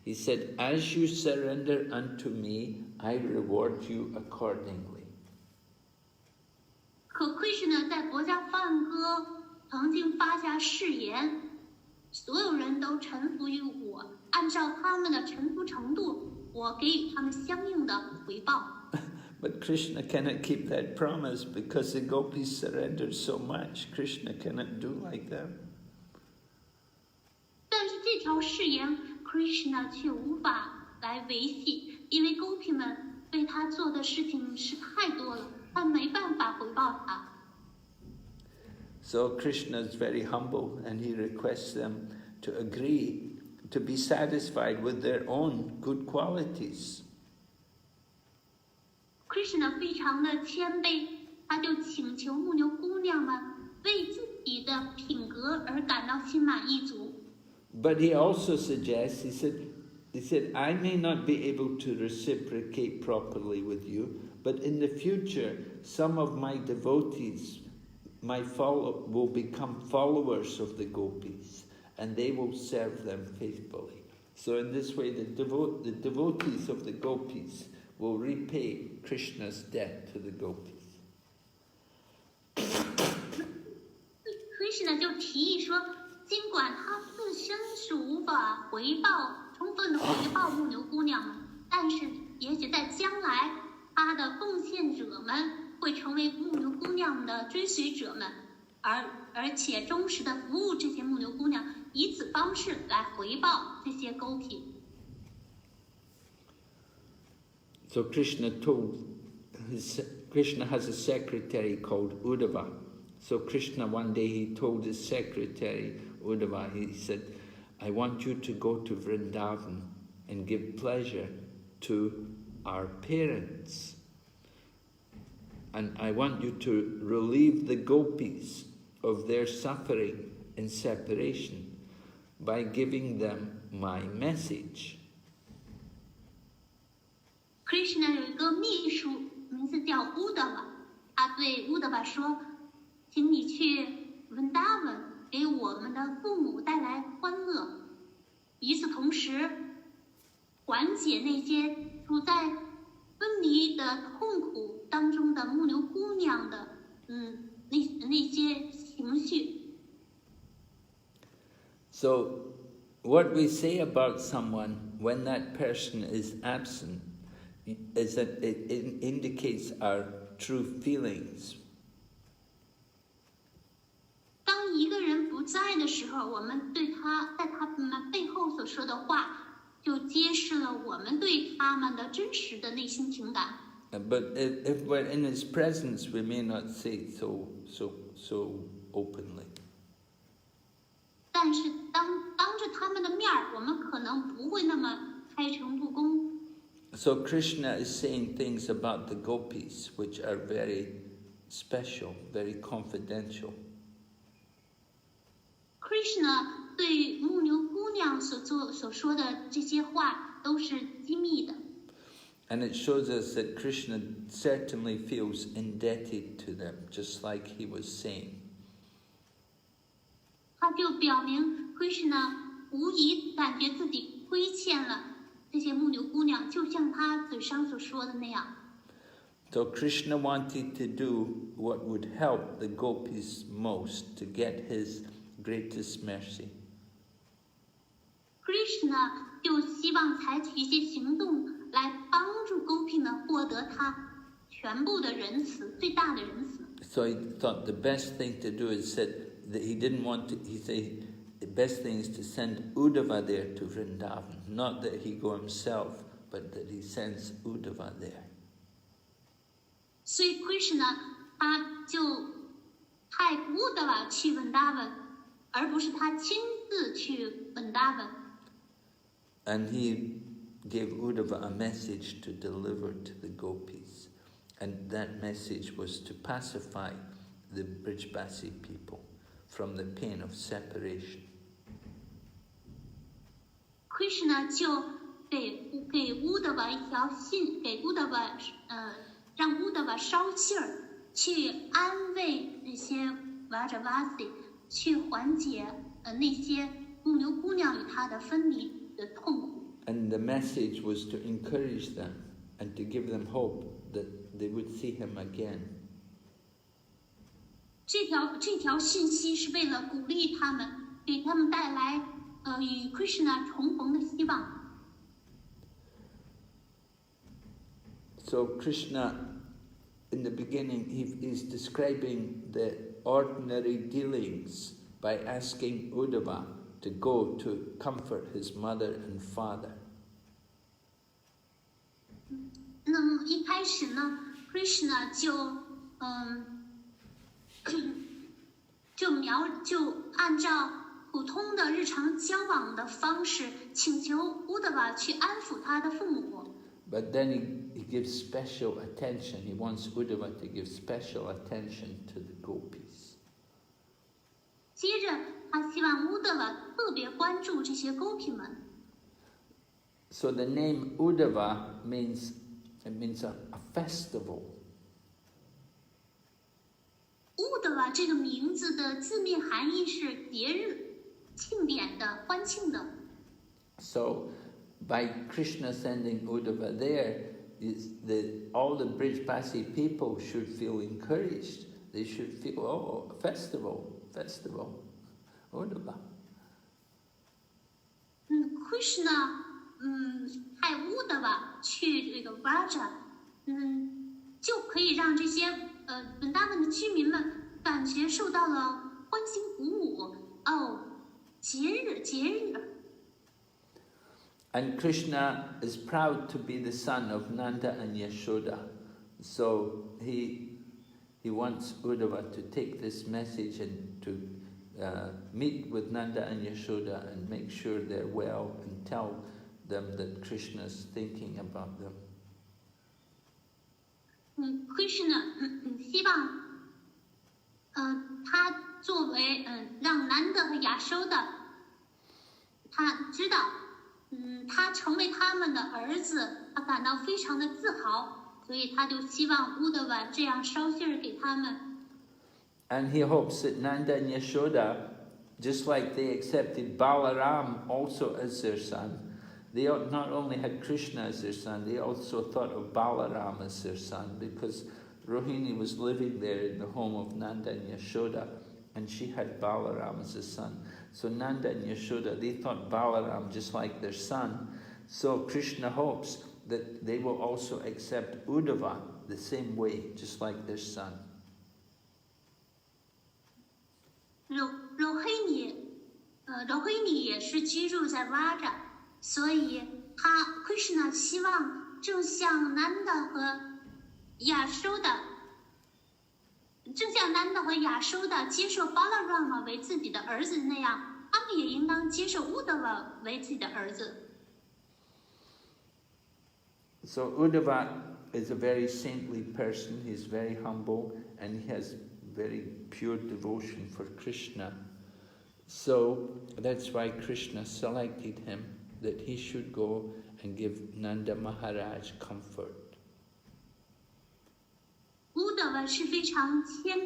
He said, as you surrender unto me, I reward you accordingly. 可 Krishna 在国家梵歌曾经发下誓言，所有人都臣服于我，按照他们的臣服程度，我给予他们相应的回报。But Krishna cannot keep that promise because the gopis surrendered so much. Krishna cannot do like that. 但是这条誓言 Krishna 却无法来维系，因为 Gopi 们为他做的事情是太多了，他没办法回报他。So Krishna is very humble and he requests them to agree to be satisfied with their own good qualities. Krishna 非常的谦卑，他就请求牧牛姑娘们为自己的品格而感到心满意足。But he also suggests, he said, I may not be able to reciprocate properly with you, but in the future, some of my devotees, will become followers of the gopis, and they will serve them faithfully. So in this way, the devotees of the gopis will repay Krishna's debt to the gopis. Krishna 就提议说，尽管他自身是无法充分的回报牧牛姑娘们，但是也许在将来，他的奉献者们会成为牧牛姑娘的追随者们，而且忠实的服务这些牧牛姑娘，以此方式来回报这些狗屁。So Krishna has a secretary called Uddhava. So Krishna one day he told his secretary Uddhava, he said, I want you to go to Vrindavan and give pleasure to our parents. And I want you to relieve the gopis of their suffering in separation by giving them my message. Krishna 有一个秘书，名字叫 Uddhava， 他对 Uddhava 说，请你去 Vrindavan 给我们的父母带来欢乐，与此同时，缓解那些处在分离的痛苦当中的牧牛姑娘的那些情绪。So, what we say about someone when that person is absent is that it indicates our true feelings. 当一个人不在的时候，我们对他在他们背后所说的话，就揭示了我们对他们的真实的内心情感。But if we're in his presence, we may not say so openly. 但是当着他们的面儿，我们可能不会那么开诚布公。So Krishna is saying things about the gopis which are very special, very confidential. Krishna 对牧牛姑娘所说的这些话都是机密的。And it shows us that Krishna certainly feels indebted to them, just like he was saying. 他就表明 Krishna 无疑感觉自己亏欠了这些牧牛姑娘，就像他嘴上所说的那样。So Krishna wanted to do what would help the gopis most to get his greatest mercy. Krishna 就希望采取一些行动来帮助 Gopi 们获得他全部的仁慈，最大的仁慈。So he thought the best thing to do is said that he didn't want to. He said the best thing is to send Uddhava there to Vrindavan, not that he go himself, but that he sends Uddhava there. 所以 Krishna 他就派 Uddhava 去 Vrindavan， 而不是他亲自去 Vrindavan。 And he gave Uddhava a message to deliver to the gopis. And that message was to pacify the Brijbasi people from the pain of separation. Krishna 就给乌德瓦一条信，给乌德瓦让乌德瓦捎信儿，去安慰那些 Vrajavasi， 去缓解那些牧牛姑娘与他的分离的痛苦。And the message was to encourage them and to give them hope that they would see him again. 这条信息是为了鼓励他们，给他们带来与 Krishna 重逢的希望。So Krishna, in the beginning, he's describing the ordinary dealings by asking Uddhava to go to comfort his mother and father. 那么一开始呢 ，Krishna 就按照普通的日常交往的方式，请求乌德瓦去安抚他的父母。But then he gives special attention. He wants Uddhava to give special attention to the gopis. 接着，他希望乌德瓦特别关注这些狗皮们。So the name Uddhava means a festival. 乌德瓦这个名字的字面含义是节日、庆典的、欢庆的。So by Krishna sending Uddhava there, all the Brijbasi people should feel encouraged. They should feel, oh, festival, Uddhava. Krishna 派乌德瓦去这个 Vraja， 就可以让这些本达们的居民们感觉受到了欢欣鼓舞。哦，节日。And Krishna is proud to be the son of Nanda and Yashoda. So he wants Uddhava to take this message and to meet with Nanda and Yashoda and make sure they're well and tell them that Krishna is thinking about them. Krishna 希望他作为让南德和亚收的，他知道他成为他们的儿子，他感到非常的自豪，所以他就希望乌德瓦这样捎信儿给他们。And he hopes that Nanda and Yashoda, just like they accepted Balaram also as their son, they not only had Krishna as their son, they also thought of Balaram as their son, because Rohini was living there in the home of Nanda and Yashoda, and she had Balaram as a son. So Nanda and Yashoda, they thought Balaram just like their son. So Krishna hopes that they will also accept Uddhava the same way, just like their son. Rohini 也是居住在 Vraja， 所以Krishna 希望正像南德和亚收的接受 Balarama 为自己的儿子那样，他们也应当接受 Uddhava 为自己的儿子。So Uddhava is a very saintly person. He's very humble and he has very pure devotion for Krishna. So that's why Krishna selected him, that he should go and give Nanda Maharaj comfort. 乌德瓦是非常谦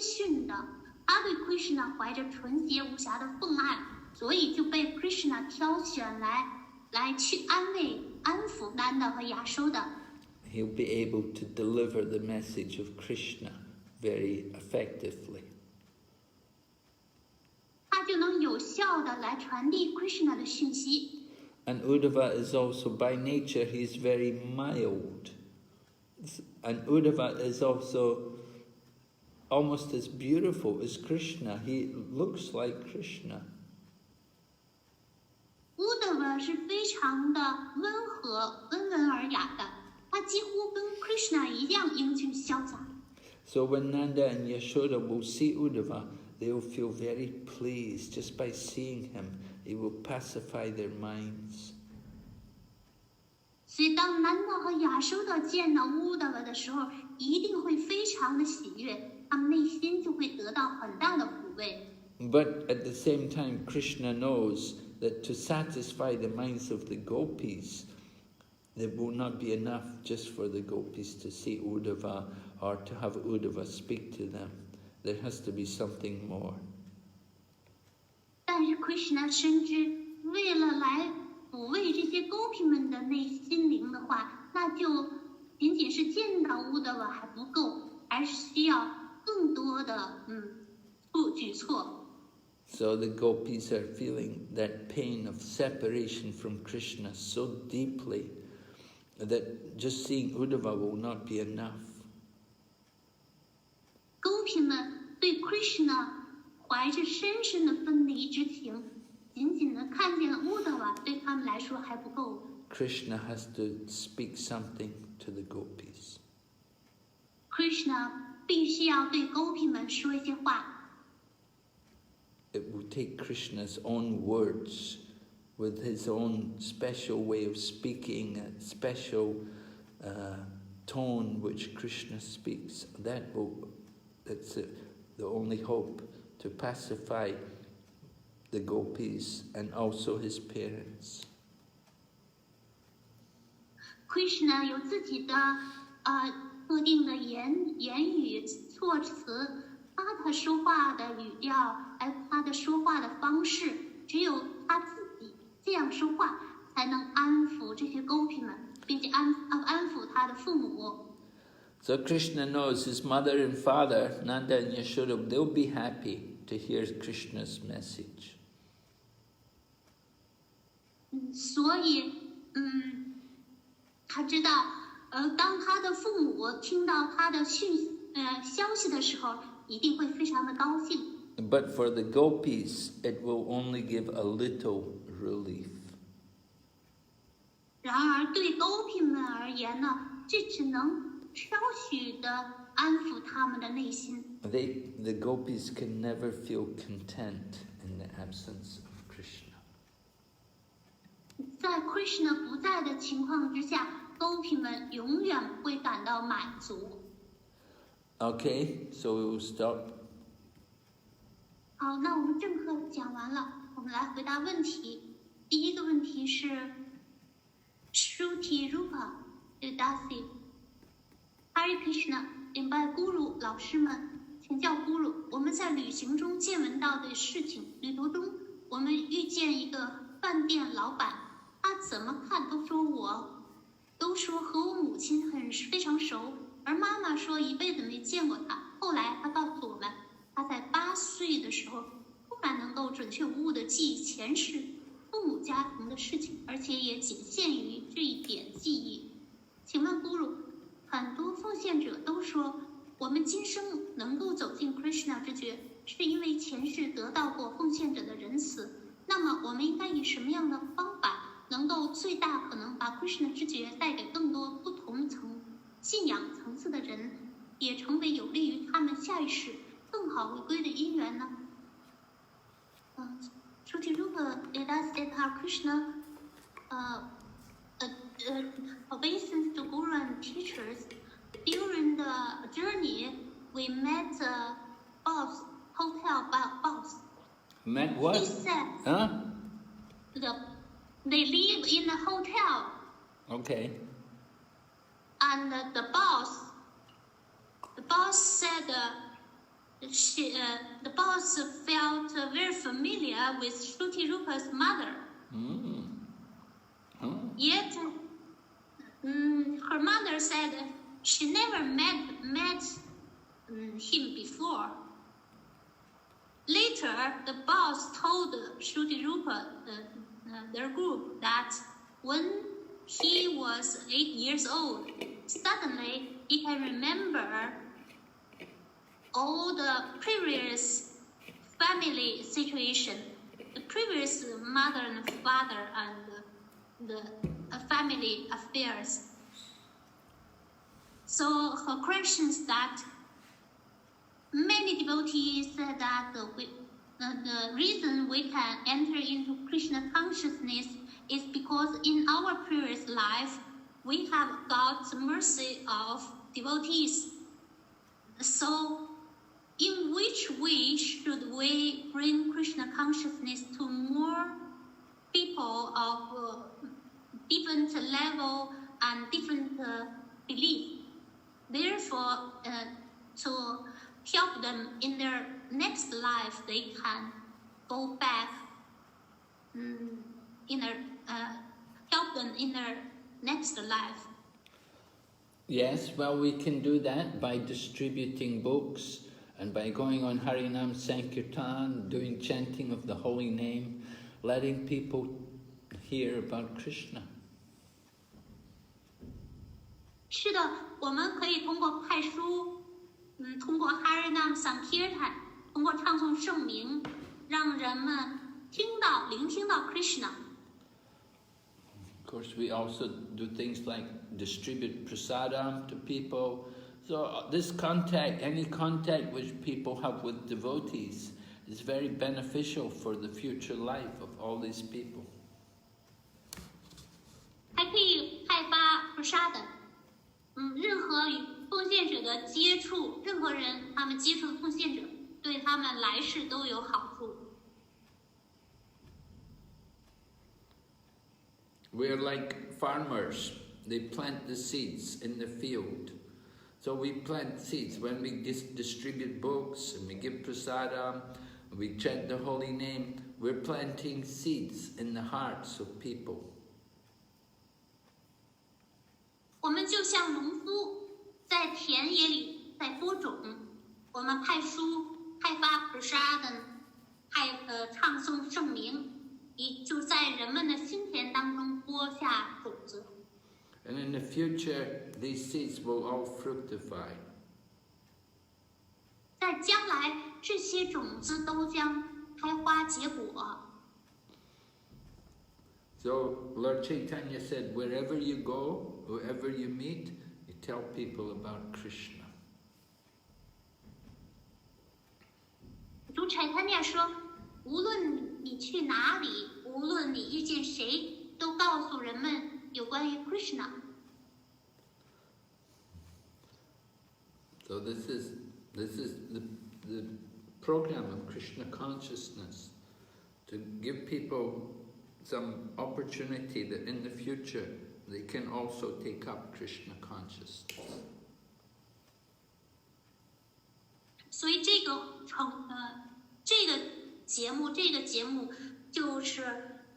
逊的，他对 Krishna 怀着纯洁无瑕的奉爱，所以就被 Krishna 挑选来去安抚南德和亚收的。He'll be able to deliver the message of Krishna very effectively. 他就能有效的来传递 Krishna 的讯息。And Uddhava is also, by nature, he's very mild. And Uddhava is also almost as beautiful as Krishna. He looks like Krishna. 乌德瓦是非常的温和、温文尔雅的，他几乎跟 Krishna 一样英俊潇洒。So when Nanda and Yashoda will see Uddhava, they will feel very pleased just by seeing him. He will pacify their minds. 所以当南岛和亚收岛见到乌达瓦的时候，一定会非常的喜悦，他们内心就会得到很大的抚慰。But at the same time, Krishna knows that to satisfy the minds of the gopis, it will not be enough just for the gopis to see Uddhava or to have Uddhava speak to them. There has to be something more. 但是 Krishna 深知，为了来抚慰这些狗皮们的内心灵的话，那就仅仅是见到乌德瓦还不够，还是需要更多的举措。So the gopis are feeling that pain of separation from Krishna so deeply that just seeing Uddhava will not be enough. 狗皮们对 Krishna 怀着深深的分离之情，仅仅的看见乌德瓦对他们来说还不够。Krishna has to speak something to the gopis. Krishna 必须要对狗皮们说一些话。It will take Krishna's own words with his own special way of speaking, a special tone which Krishna speaks. That's the only hope to pacify the gopis and also his parents. Krishna 有自己的特定的言语措辞，他说话的语调，还有他的说话的方式，只有他自己这样说话，才能安抚这些狗皮们，并且安抚他的父母。So Krishna knows his mother and father, Nanda and Yashoda, they'll be happy to hear Krishna's message. 所以，他知道，当他的父母听到他的消息的时候，一定会非常的高兴。But for the gopis, it will only give a little relief. 然而，对狗皮们而言呢，这只能稍许的安抚他们的内心。The gopis can never feel content in the absence of Krishna. 在 Krishna 不在的情况之下，狗皮们永远不会感到满足。Okay, so we will stop. 好，那我们正课讲完了，我们来回答问题。第一个问题是 Shruti Rupa Udasi Hare Krishna 顶拜 Guru 老师们，请教 Guru， 我们在旅行中见闻到的事情。旅途中，我们遇见一个饭店老板，他怎么看都说和我母亲非常熟，而妈妈说一辈子没见过他。后来他告诉我们，他在8岁的时候突然能够准确无误地记忆前世父母家庭的事情，而且也仅限于这一点记忆。请问 Guru， 很多奉献者都说，我们今生能够走进 Krishna 之觉，是因为前世得到过奉献者的仁慈。那么我们应该以什么样的方法，能够最大可能把 Krishna 之觉带给更多不同信仰层次的人，也成为有利于他们下一世更好回归的因缘呢？Shruti Rupa Edaseta Krishna obeisance to Guru and teachers. During the journey, we met a hotel boss. Met what? He said, Huh? They live in a hotel. Okay. And the boss said the boss felt very familiar with Shruti Rupa's mother. Yet, her mother said she never met him before. Later, the boss told Shruti Rupa, their group, that when he was 8 years old, suddenly he can remember all the previous family situation, the previous mother and father and the family affairs. So her question is that many devotees said that the reason we can enter into Krishna consciousness is because in our previous life we have God's mercy of devotees. So, in which way should we bring Krishna consciousness to more people of different level and different belief? Therefore, to help them in their next life, they can go back help them in their next life. Yes, well, we can do that by distributing books and by going on Harinam Sankirtan, doing chanting of the holy name, letting people hear about Krishna. 是的，我们可以通过派书，通过 Harinam Sankirtan， 通过唱诵圣名，让人们聆听到 Krishna。 Of course, we also do things like distribute prasadam to people. So this contact, any contact which people have with devotees, is very beneficial for the future life of all these people. 还可以派发 prasad， 任何与奉献者的接触，任何人他们接触奉献者，对他们来世都有好处。 We're like farmers. They plant the seeds in the field. So we plant seeds. When we distribute books and we give prasadam, we chant the holy name, we're planting seeds in the hearts of people. 我们就像农夫在田野里在播种，我们派书、派发 prasad， 唱诵圣名，就在人们的心田当中播下种子。 And in the future, these seeds will all fructify. 在将来，这些种子都将开花结果。 So Lord Chaitanya said, wherever you go, whoever you meet, you tell people about Krishna. 主 Chaitanya 说，无论你去哪里，无论你遇见谁，都告诉人们有关于 Krishna。 So this is the program of Krishna consciousness, to give people some opportunity that in the future they can also take up Krishna consciousness. 所以这个节目就是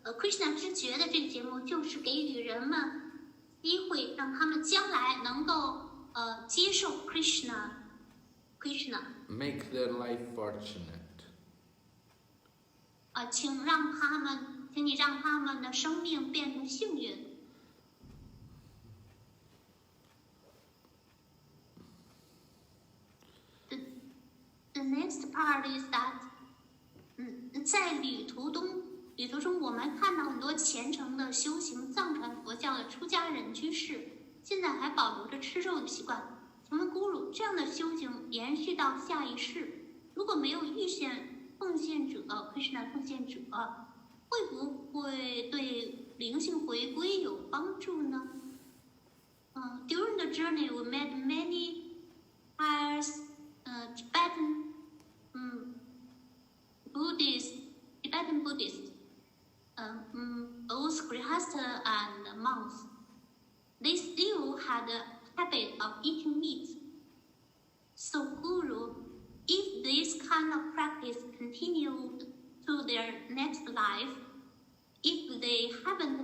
Krishna 知觉的这个节目，就是给予人们机会，让他们将来能够接受 Krishna。 Make their life fortunate. 请你让他们的生命变得幸运。 The next part is that， 在旅途中，我们看到很多虔诚的修行藏传佛教的出家人居士，现在还保留着吃肉的习惯。请问 Guru， 这样的修行延续到下一世，如果没有遇见奉献者 Krishna 奉献者，会不会对灵性回归有帮助呢？During the journey, we met many pious Tibetan Buddhists, both Grihastha and monks. They still had a habit of eating meat. So, Guru, if this kind of practice continued to their next life, if they haven't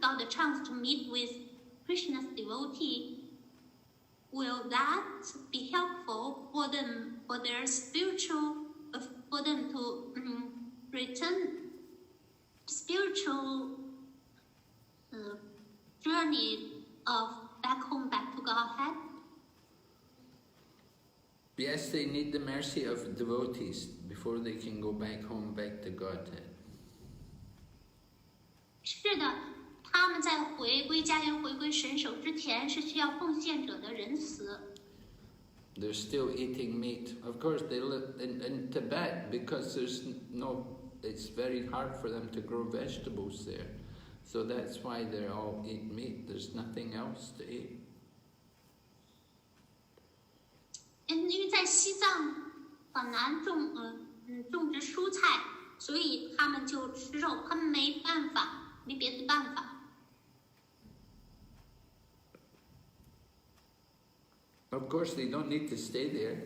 got the chance to meet with Krishna's devotee, will that be helpful for them, for them to return spiritual journey of back home, back to Godhead? Yes, they need the mercy of devotees before they can go back home, back to Godhead. 是的，他们在家园回归神手之前，是需要奉献者的仁慈。 They're still eating meat. Of course, they live in Tibet because it's very hard for them to grow vegetables there. So that's why they all eat meat. There's nothing else to eat. 因为在西藏很难种植蔬菜，所以他们就吃肉，他们没办法，没别的办法。Of course, they don't need to stay there.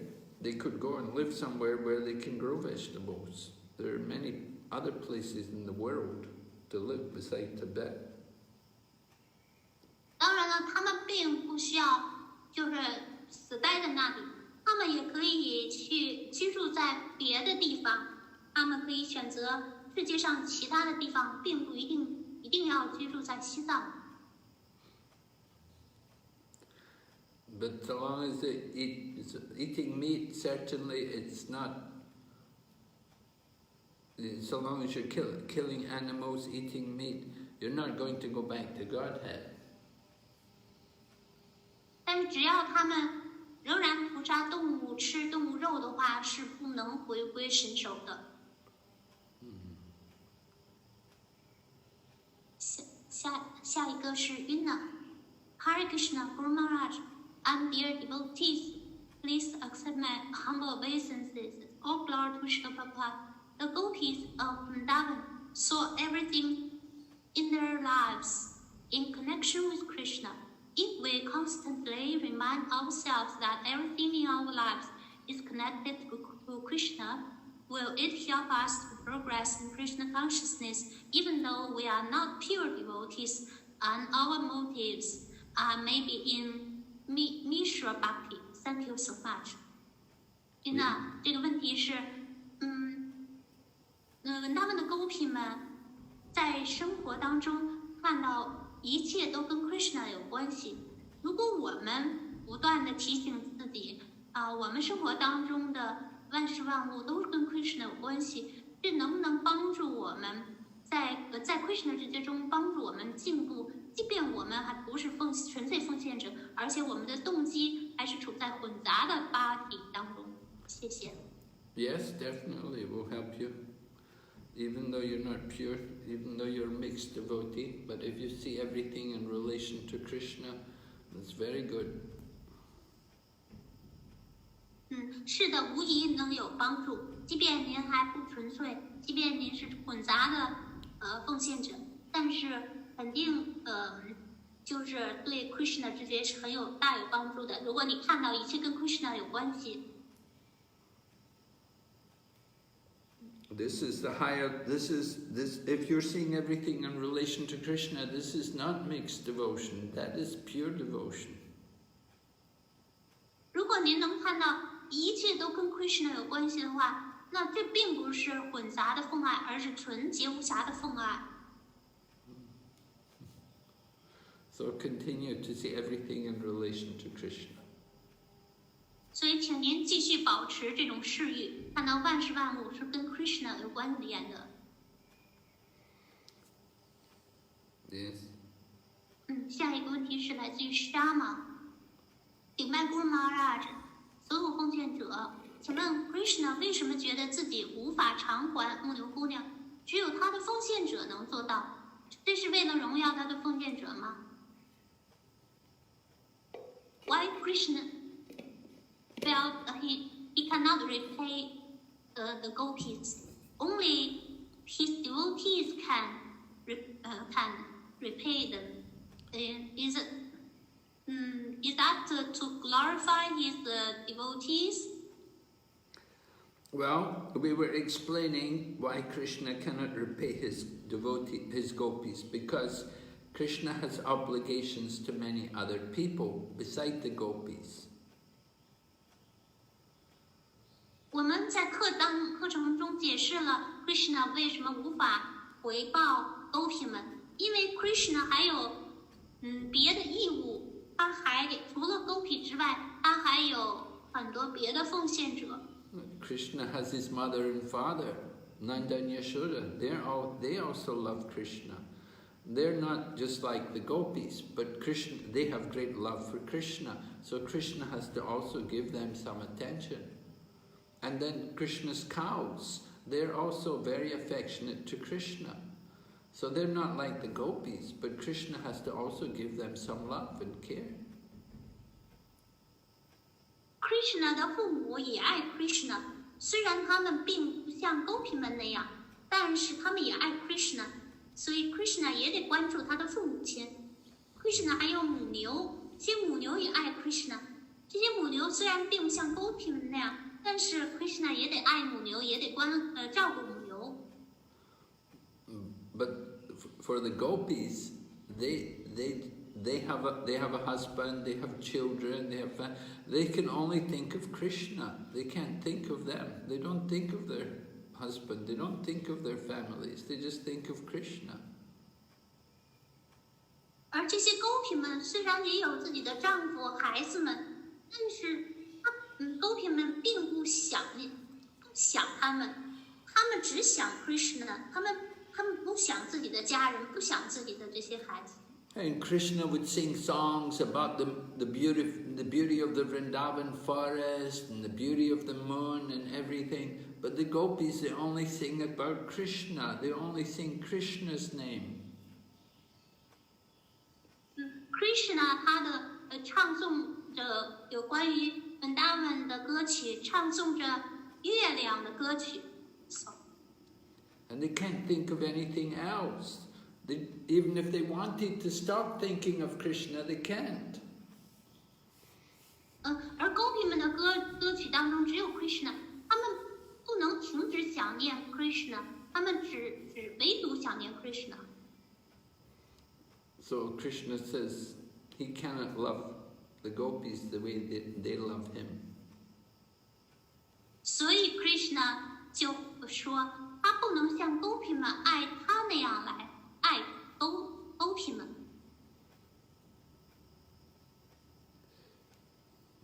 They could go and live somewhere where they can grow vegetables. There are many other places in the world to live beside Tibet. 当然了，他们并不需要就是死待在那里，他们也可以去居住在别的地方，他们可以选择世界上其他的地方，并不一定要居住在西藏。But so long as they eating meat, certainly it's not. So long as you're killing animals, eating meat, you're not going to go back to Godhead. 但是只要他们仍然屠杀动物、吃动物肉的话，是不能回归神手的。下一个是 Hare Krishna Guru Maharaj and dear devotees, please accept my humble obeisances. All glory to Srila Prabhupada. The gopis of Vrindavan saw everything in their lives in connection with Krishna. If we constantly remind ourselves that everything in our lives is connected to Krishna, will it help us to progress in Krishna consciousness even though we are not pure devotees and our motives are maybe in Mishra Bhakti? Thank you so much. 那这个问题是，他们的狗品们在生活当中看到一切都跟 Krishna 有关系。如果我们不断的提醒自己我们生活当中的万事万物都是跟 Krishna 有关系，这能不能帮助我们在 Krishna 之中帮助我们进步？即便我们还不是纯粹奉献者，而且我们的动机还是处在混杂的bhakti当中。谢谢。Yes, definitely, it will help you. Even though you're not pure, even though you're a mixed devotee, but if you see everything in relation to Krishna, it's very good. 是的，无疑能有帮助。即便您还不纯粹，即便您是混杂的奉献者，但是肯定就是对 Krishna 直觉是大有帮助的。如果你看到一切跟 Krishna 有关系。This is the higher, if you're seeing everything in relation to Krishna, this is not mixed devotion, that is pure devotion. 如果您能看到一切都跟 Krishna 有关系的话，那这并不是混杂的奉爱，而是纯洁无瑕的奉爱。So continue to see everything in relation to Krishna. 所以请您继续保持这种视域，看到万事万物是跟 Krishna 有关联的。Yes. 下一个问题是来自于 Shama， 顶拜 Guru Maharaj， 所有奉献者，请问 Krishna 为什么觉得自己无法偿还牧牛姑娘，只有他的奉献者能做到？这是为了荣耀他的奉献者吗？ Why Krishna felt he cannot repay the gopis? Only his devotees can repay them. Is that to glorify his devotees? Well, we were explaining why Krishna cannot repay his gopis, because Krishna has obligations to many other people beside the gopis. 我们在课程中解释了 Krishna 为什么无法回报 gopi 们，因为 Krishna 还有别的义务，他还除了 gopi 之外，他还有很多别的奉献者。Krishna has his mother and father, Nanda and Yashoda. They also love Krishna. They're not just like the gopis, but they have great love for Krishna. So Krishna has to also give them some attention. And then Krishna's cows, they're also very affectionate to Krishna. So they're not like the gopis, but Krishna has to also give them some love and care. Krishna 的父母也爱 Krishna， 虽然他们并不像 Gopi 们那样，但是他们也爱 Krishna， 所以 Krishna 也得关注他的父母亲。Krishna 还有母牛，这些母牛也爱 Krishna。这些母牛虽然并不像 Gopi 们那样，但是 Krishna 也得爱母牛，也得照顾母牛。But for the gopis, they have a husband, they have children, they can only think of Krishna. They can't think of them. They don't think of their husband. They don't think of their families. They just think of Krishna. 而这些 Gopi 们虽然也有自己的丈夫、孩子们，但是Gopi 们并不想他们，他们只想 Krishna， 他们不想自己的家人，不想自己的这些孩子。And Krishna would sing songs about the beauty of the Vrindavan forest and the beauty of the moon and everything. But the gopis, they only sing about Krishna. They only sing Krishna's name. Krishna 他的唱诵着有关于 Vrindavan 的歌曲，唱诵着月亮的歌曲。And they can't think of anything else. Even if they wanted to stop thinking of Krishna, they can't. 而 Gopi 们的歌曲当中只有 Krishna， 他们不能停止想念 Krishna， 他们只唯独想念 Krishna。 So Krishna says he cannot love the gopis the way they love him. 所以 Krishna 就说，他不能像 Gopi 们爱他那样来爱 Gopi 们。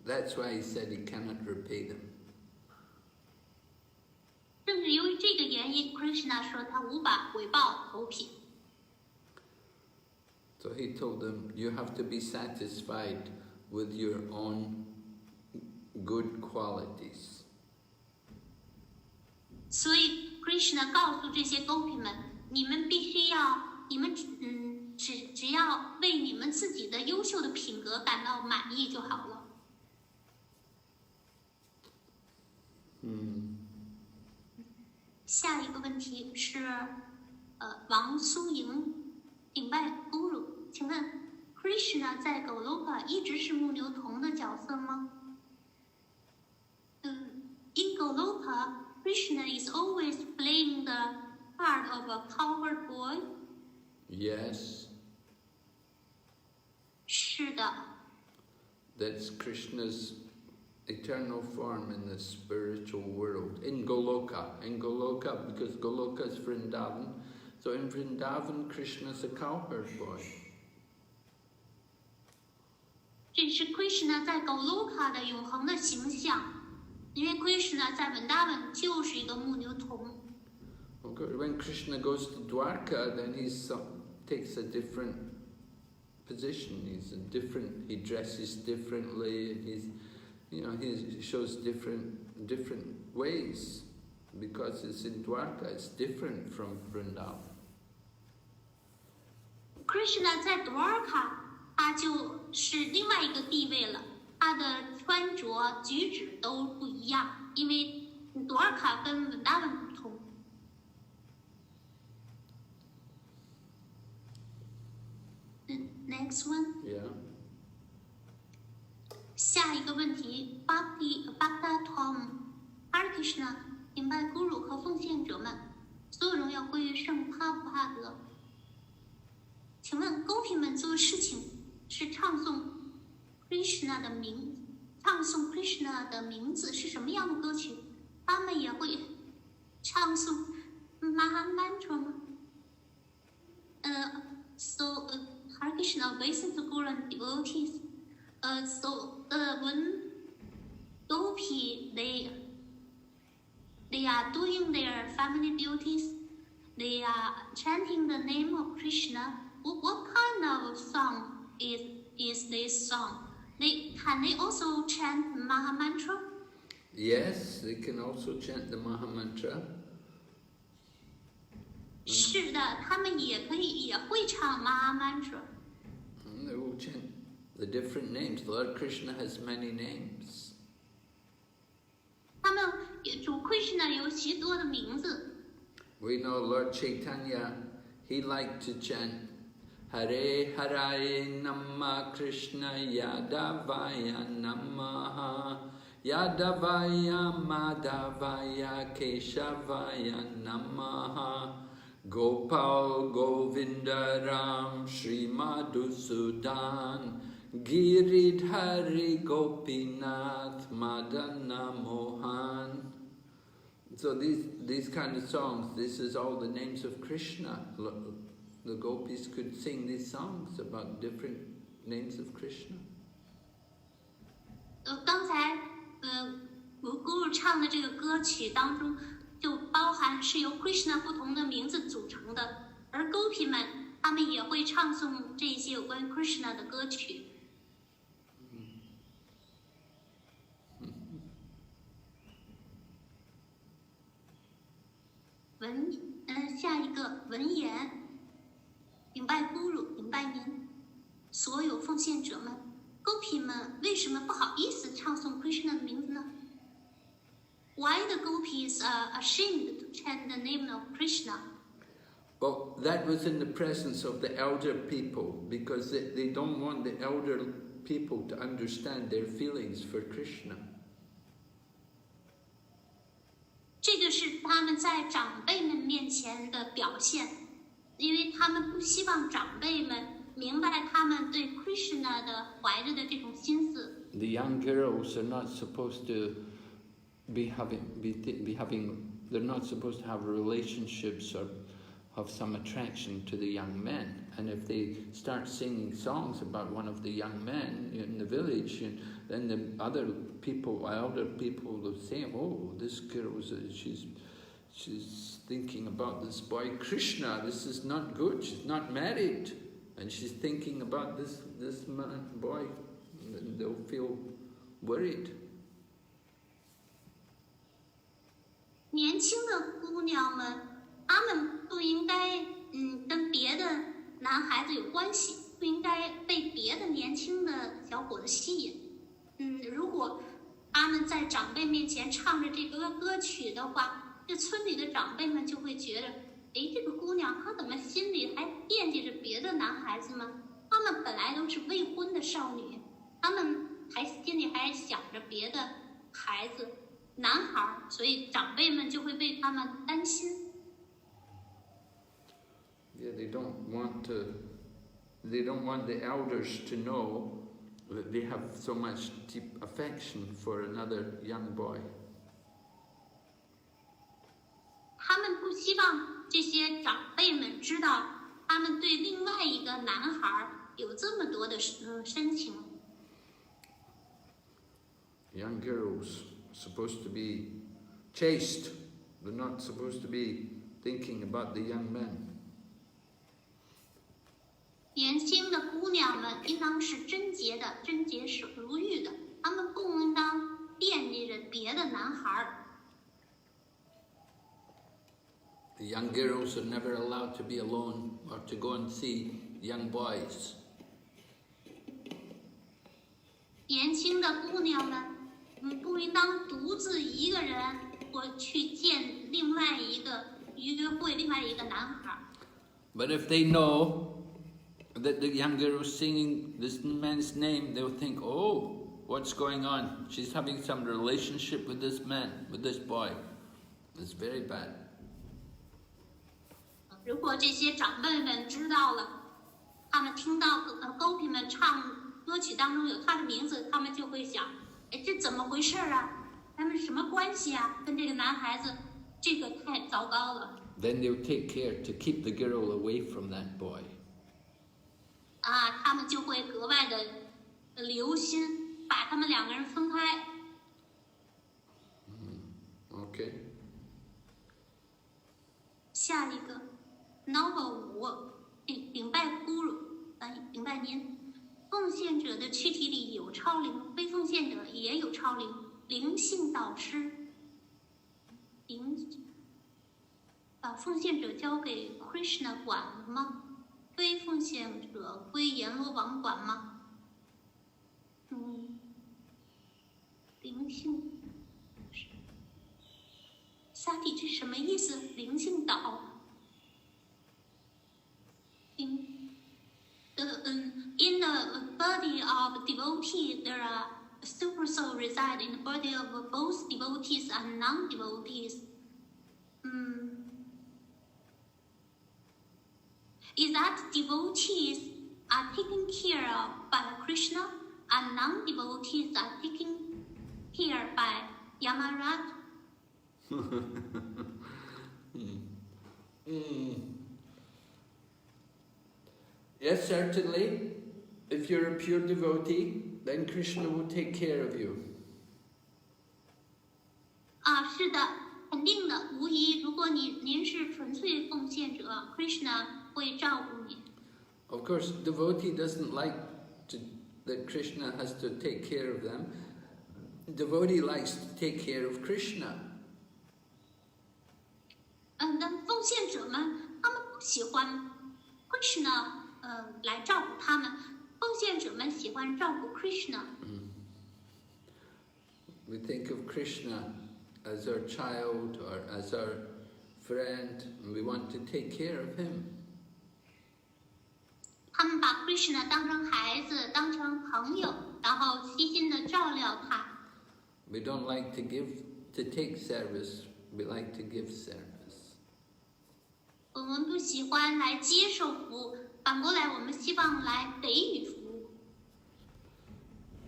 That's why he said he cannot repay them. 正是由于这个原因 ，Krishna 说他无法回报 Gopi。 So he told them, you have to be satisfied with your own good qualities. 所以 Krishna 告诉这些 Gopi 们，你们必须要，你们只要为你们自己的优秀的品格感到满意就好了。下一个问题是，王苏莹顶拜 Guru， 请问 Krishna 在 Goloka 一直是牧牛童的角色吗？In Goloka, Krishna is always playing the part of a cowherd boy. Yes. 是的。 That's Krishna's eternal form in the spiritual world. In Goloka, because Goloka is Vrindavan. So in Vrindavan, Krishna's a cowherd boy. 这是 Krishna 在 Goloka 的永恒的形象，因为 Krishna 在 Vrindavan 就是一个牧牛童。Okay, when Krishna goes to Dwarka, then he takes a different position. He dresses differently. He shows different ways because it's in Dwarka. It's different from Vrindavan. Krishna 在 Dwarka 他就是另外一个地位了，他的穿着举止都不一样，因为 Dwarka 跟 Vrindavan 不同。Next one. Yeah. 下一个问题 Bhagavatamrta Krishna 明白 Guru 和奉献者们，所有荣耀归于圣帕布哈德。请问 Gopi 们做事情是唱诵 Krishna 的名字是什么样的歌曲？他们也会唱诵 Mahamantra 吗？So Hare Krishna listen to Guru and devotees. When Gopi they are doing their family duties, they are chanting the name of Krishna. What kind of song is this song? Can they also chant Mahamantra? Yes, they can also chant the Mahamantra. 是的，他们也会唱 Mahamantra。 They will chant the different names. Lord Krishna has many names. 他们主 Krishna 有许多的名字。 We know Lord Chaitanya, he liked to chant Hare Hare Namah Krishna Yadavaya Namaha Yadavaya Madhavaya Keshavaya Namaha Gopal Govinda Ram Shri Madhusudan Giridhari Gopinath Madana Mohan. So these kind of songs, this is all the names of Krishna. The gopis could sing these songs about different names of Krishna. 刚才Guru 唱的这个歌曲当中，就包含是由 Krishna 不同的名字组成的，而 Gopi 们他们也会唱诵这些有关 Krishna 的歌曲。下一个文言。顶拜 Guru， 顶拜您，所有奉献者们 ，Gopi 们为什么不好意思唱诵 Krishna 的名字呢 ？Why the gopis are ashamed to chant the name of Krishna? Well, that was in the presence of the elder people, because they don't want the elder people to understand their feelings for Krishna. 这个是他们在长辈们面前的表现，因为他们不希望长辈们明白他们对 Krishna 的怀着的这种心思。The young girls are not supposed to be having. They're not supposed to have relationships or have some attraction to the young men. And if they start singing songs about one of the young men in the village, then the other people, elder people, will say, "Oh, this girl she's thinking about this boy Krishna. This is not good. She's not married, and she's thinking about this man, boy." And they'll feel worried. 年轻的姑娘们，她们不应该跟别的男孩子有关系，不应该被别的年轻的小伙子吸引。如果他们在长辈面前唱着这个歌曲的话，这村里的长辈们就会觉得，哎，这个姑娘她怎么心里还惦记着别的男孩子吗？她们本来都是未婚的少女，她们心里还想着别的孩子。男孩，所以长辈们就会为他们担心。Yeah, they don't want the elders to know that they have so much deep affection for another young boy. 他们不希望这些长辈们知道，他们对另外一个男孩有这么多的深情。Young girls supposed to be chaste. They're not supposed to be thinking about the young men. 年轻的姑娘们应当是贞洁的、贞洁如玉的，她们不应当惦记着别的男孩。The young girls are never allowed to be alone or to go and see young boys. 年轻的姑娘们，不应当独自一个人或去见另外一个约会另外一个男孩。But if they know that the young girl is singing this man's name, they'll think, "Oh, what's going on? She's having some relationship with this man, with this boy. It's very bad." 如果这些长辈们知道了，他们听到Gopi们唱歌曲当中有他的名字，他们就会想，哎，这怎么回事啊？他们什么关系啊？跟这个男孩子，这个太糟糕了。Then they'll take care to keep the girl away from that boy. 他们就会格外的留心，把他们两个人分开。Okay. 下一个 Number 5，顶拜 Guru， 顶拜您。奉献者的躯体里有超灵，非奉献者也有超灵，灵性导师。把奉献者交给 Krishna 管了吗？非奉献者归阎罗王管吗？灵性，萨蒂这是什么意思？灵性岛。In the body of devotee, there are super soul reside in the body of both devotees and non-devotees. Is that devotees are taken care of by Krishna and non-devotees are taken care by Yamaraj? Yes, certainly. If you're a pure devotee, then Krishna will take care of you. 是的，肯定的，无疑。如果您是纯粹奉献者 ，Krishna 会照顾你。Of course, devotee doesn't like that Krishna has to take care of them. Devotee likes to take care of Krishna. 但奉献者们他们不喜欢 Krishna 来照顾他们，奉献者们喜欢照顾 Krishna。We think of Krishna as our child or as our friend, and we want to take care of him. 他们把 Krishna 当成孩子，当成朋友，然后悉心的照料他。We don't like to take service, we like to give service. 我们不喜欢来接受服务，反过来我们希望来给予服务。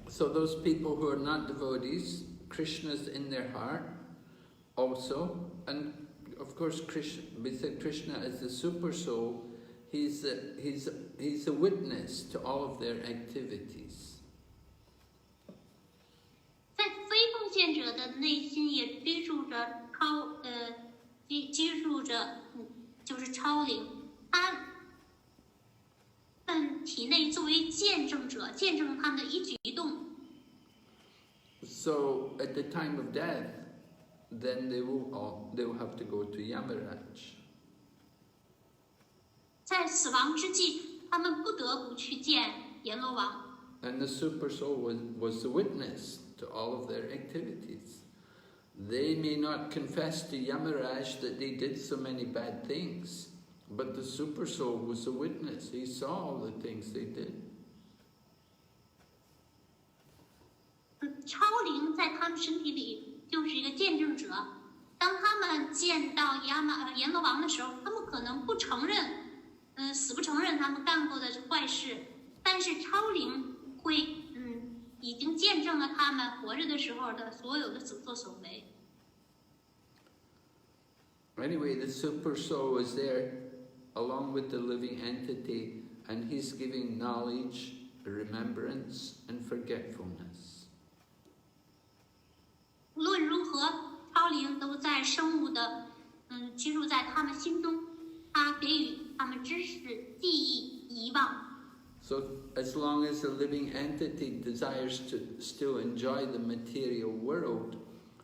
So those people who are not devotees, Krishna's in their heart also, and of course we say Krishna is the super soul. He's a witness to all of their activities. 在非奉献者的内心也居住着就是超灵，他们体内作为见证者，见证他们的一举一动。So at the time of death, then they will have to go to Yamaraj. 在死亡之际，他们不得不去见阎罗王。And the super soul was the witness to all of their activities. They may not confess to Yamaraj that they did so many bad things, but the super soul was a witness. He saw all the things they did. 超灵在他们身体里就是一个见证者。当他们见到阎罗王的时候，他们可能不承认，死不承认他们干过的坏事，但是超灵会，已经见证了他们活着的时候的所有的所作所为。Anyway, the super soul is there along with the living entity, and he's giving knowledge, remembrance, and forgetfulness. 无论如何，超灵都在生物的，居住在他们心中，他给予他们知识、记忆、遗忘。So as long as the living entity desires to still enjoy the material world,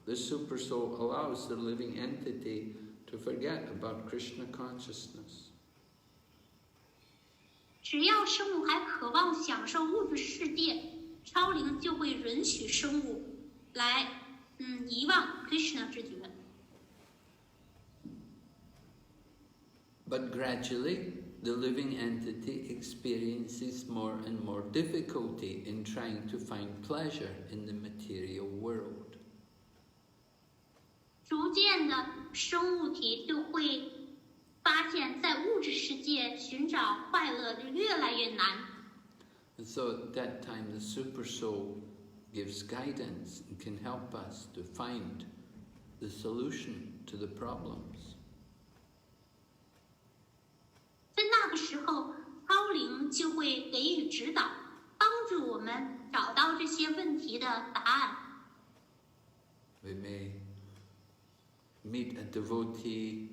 the super soul allows the living entity to forget about Krishna consciousness. 只要生物还渴望享受物质世界，超灵就会允许生物来，遗忘 Krishna 之觉。But gradually, the living entity experiences more and more difficulty in trying to find pleasure in the material world. 逐渐的，生物体就会发现，在物质世界寻找快乐就越来越难。And so at that time, the super soul gives guidance and can help us to find the solution to the problems. 在那个时候，超灵就会给予指导，帮助我们找到这些问题的答案。We may meet a devotee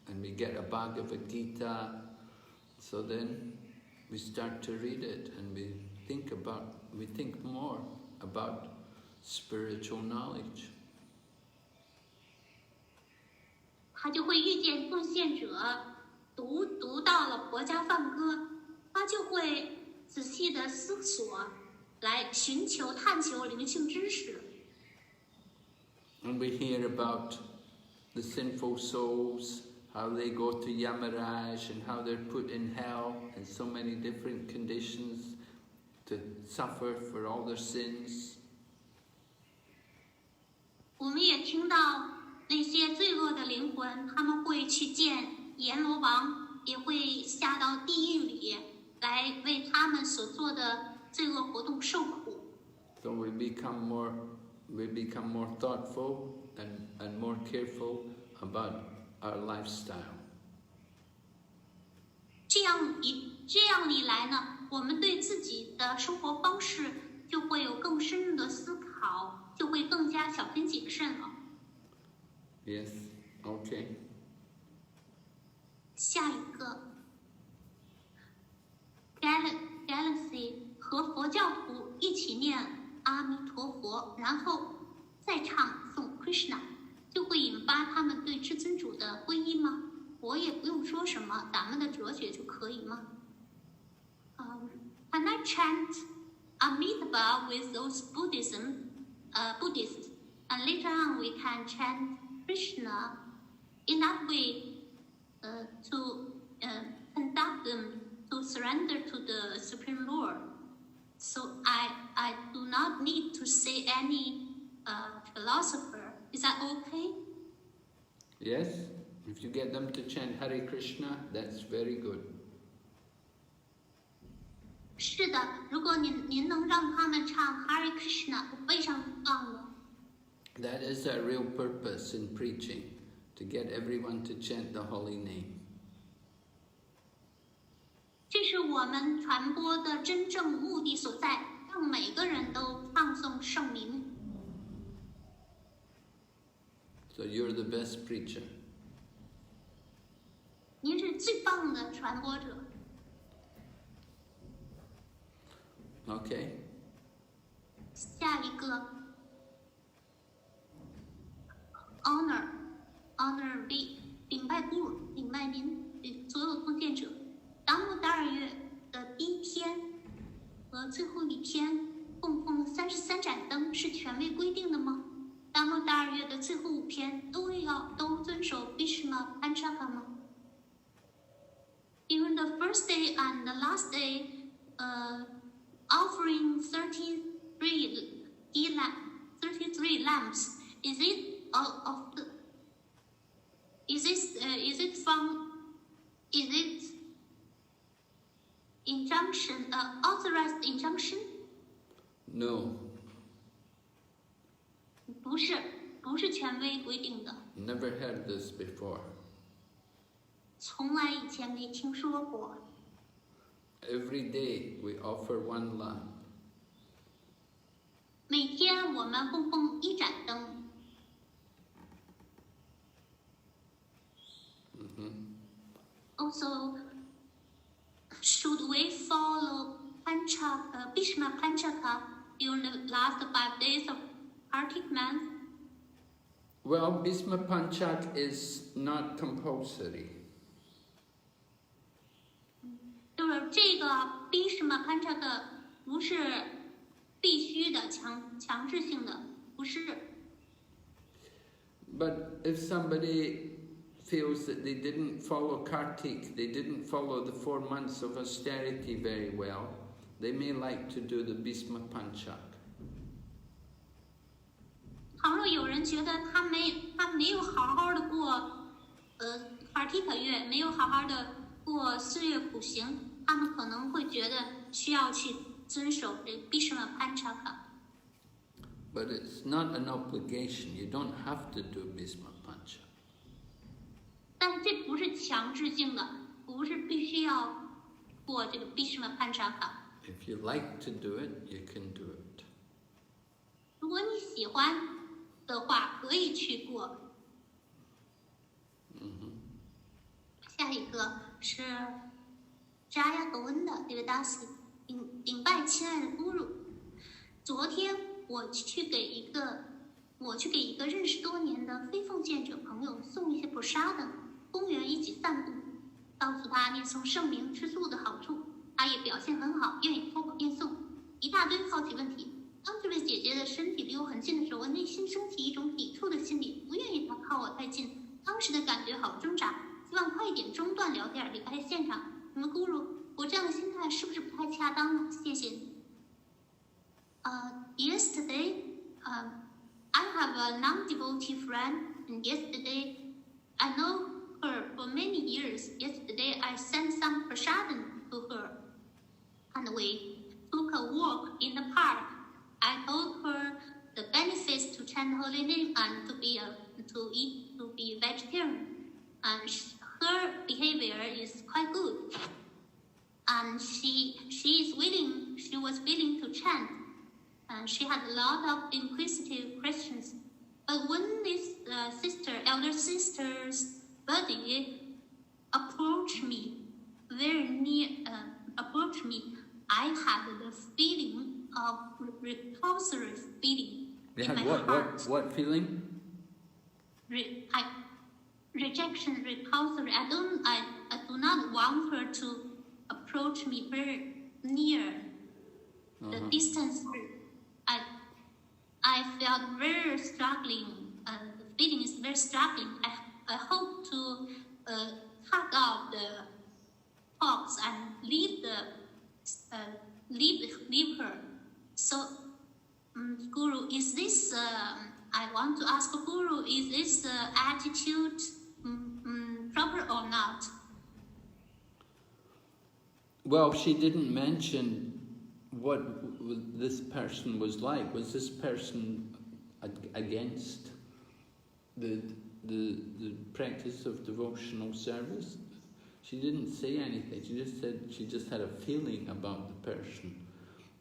and we get a Bhagavad Gita, so then we start to read it and we think more about spiritual knowledge. 他就会遇见贡献者，读到了国家梵歌，他就会仔细的思索，来寻求探求灵性知识。And we hear about the sinful souls, how they go to Yamaraj and how they're put in hell in so many different conditions to suffer for all their sins. 我们也听到那些罪恶的灵魂，他们会去见阎罗王，也会下到地狱里，来为他们所做的罪恶活动受苦。So we become more thoughtful and more careful about our lifestyle. 这样一来呢，我们对自己的生活方式就会有更深入的思考，就会更加小心谨慎了。Yes, okay. 下一个 Galaxy 和佛教徒一起念阿弥陀佛，然后再唱诵 Krishna， 就会引发他们对至尊主的皈依吗？我也不用说什么，咱们的哲学就可以吗？Can I chant Amitabha with those Buddhists, and later on we can chant Krishna in that way to conduct them to surrender to the Supreme Lord. So I do not need to say any philosopher. Is that okay? Yes, if you get them to chant Hare Krishna, that's very good. 是的，如果您能让他们唱 Hare Krishna， 非常棒的。That is our real purpose in preaching, to get everyone to chant the holy name. 这是我们传播的真正目的所在，让每个人都唱诵圣名。So you're the best preacher. 您是最棒的传播者。Okay. 下一个 honor B 顶拜部顶拜您所有奉献者。达摩达尔月的第一天和最后一天供奉33盏灯是权威规定的吗？达摩达尔月的最后5天都遵守 Bhishma Panchaka 吗？ During the first day and the last day, offering 33 lamps. Is it injunction, authorized injunction? No. 不是权威规定的。 Never heard this before. 从来以前没听说过。 Every day we offer one lamp. 每天我们供奉1盏灯。Also, should we follow Bhishma Panchaka during the last 5 days of Kartik month? Well, Bhishma Panchak is not compulsory. 就是这个 Bhishma Panchaka 不是必须的、强制性的，不是。 But if somebody feels that they didn't follow Kartik, they didn't follow the 4 months of austerity very well, they may like to do the Bhishma Panchak. 倘若有人觉得他没有好好的过Kartika 月，没有好好的过4月苦行，他们可能会觉得需要去遵守这 Bhishma Panchaka。 But it's not an obligation. You don't have to do Bhishma Panchak. 但是这不是强制性的，不是必须要过这个 Bhishma Panchaka。 If you like to do it, you can do it. 如果你喜欢的话，可以去过。下一个是 Jaya Govinda Devadasi 顶拜亲爱的 Guru。昨天我去给一个我去给一个认识多年的非奉献者朋友送一些 prasad， 公园一起散步，告诉他念诵圣名吃素的好处。他也表现很好，愿意托我念诵。一大堆好奇问题。当这位姐姐的身体离我很近的时候，我内心升起一种抵触的心理，不愿意她靠我太近。当时的感觉好挣扎，希望快一点中断聊天，离开现场。你们 Guru， 我这样的心态是不是不太恰当呢？谢谢你。Yesterday, I have a non-devotee friend, and yesterday, I know her for many years. Yesterday, I sent some prasadam to her, and we took a walk in the park. I told her the benefits to chant holy name and to be vegetarian, and her behavior is quite good. And she was willing to chant. And she had a lot of inquisitive questions. But when this elder sister's body approached me, I had the feeling of repulsory feeling in my heart. What feeling? Rejection, repulsory. I do not want her to approach me very near. The distance. I felt very struggling. The feeling is very struggling. I hope to cut off the talks and leave her. So, Guru, is this? I want to ask Guru: is this attitude proper or not? Well, she didn't mention what this person was like. Was this person against the practice of devotional service? She didn't say anything. She just said she just had a feeling about the person.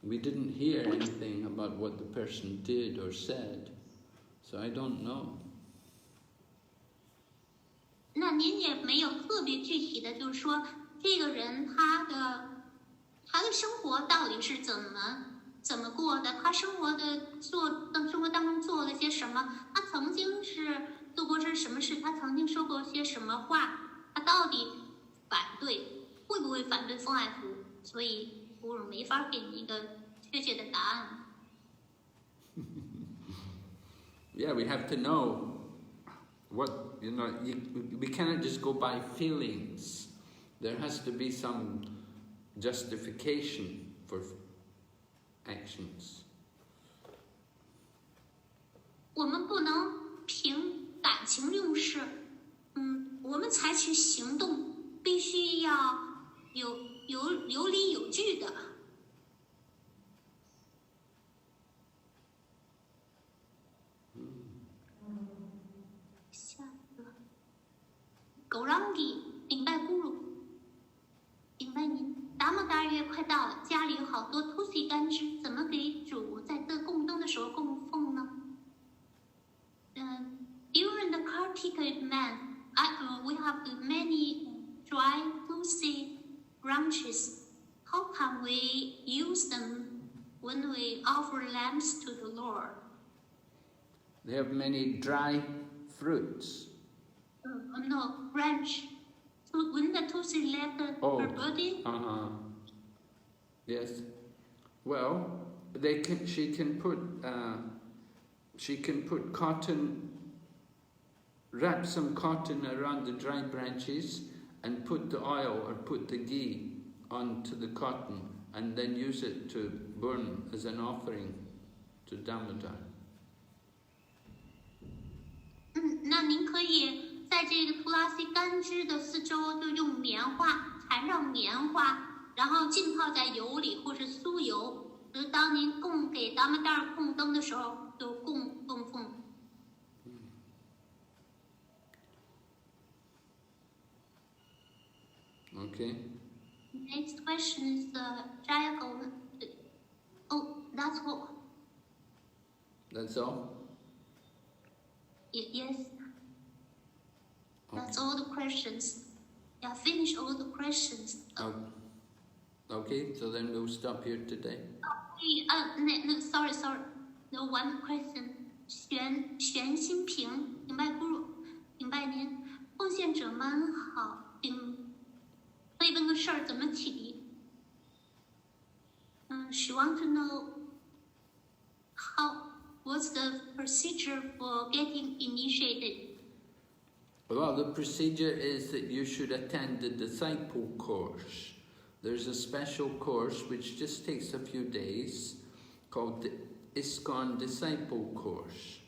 We didn't hear anything about what the person did or said, so I don't know. 那您也没有特别具体的，就是说这个人他的生活到底是怎么过的？他生活当中做了些什么？他曾经是做过什么事？他曾经说过些什么话？他到底会不会反对封爱福？所以古鲁没法给你一个确切的答案。Yeah, we have to know what, we cannot just go by feelings. There has to be some justification for actions. 我们不能凭感情用事，我们采取行动必须要有理有据的。下一个，狗让吉，明白咕噜，明白您。达摩达月快到了，家里有好多突西干枝，怎么给主在供灯的时候供奉呢？During the Kartika man, we have many dry tulsi branches. How can we use them when we offer lamps to the Lord? They have many dry fruits. No, branch. So when the tulsi left her body? Yes. Well, she can put cotton, wrap some cotton around the dry branches and put the oil or put the ghee onto the cotton and then use it to burn as an offering to Damodar. 那您可以在这个图拉西干枝的四周就用棉花缠上棉花，然后浸泡在油里或是酥油，就是当您给达摩达供灯的时候就供奉。Okay. Next question is Jayago. Oh, that's all. That's all? Yes. That's all the questions. Yeah, finish all the questions. Okay, so then we'll stop here today. Okay, no, sorry. No, one question. 玄心平，明白 Guru， 明白您，奉献者们好，可以问个事儿怎么启迪？She want to know what's the procedure for getting initiated? Well, the procedure is that you should attend the disciple course. There's a special course which just takes a few days called the ISKCON Disciple Course.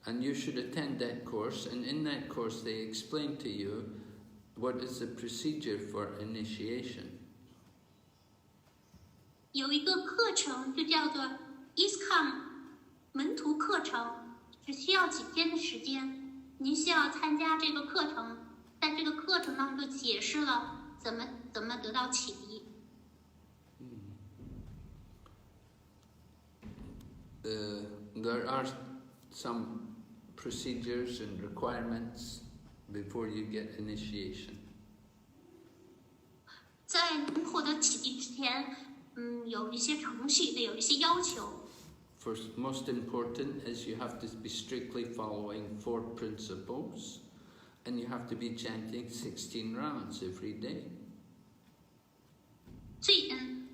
And you should attend that course, and in that course they explain to you what is the procedure for initiation. 有一个课程就叫做 ISKCON 门徒课程，只需要几天的时间。您需要参加这个课程，在这个课程当中就解释了怎么得到启迪。There are some procedures and requirements before you get initiation. 在您获得启迪之前，有一些程序，有一些要求。First, most important is you have to be strictly following 4 principles, and you have to be chanting 16 rounds every day.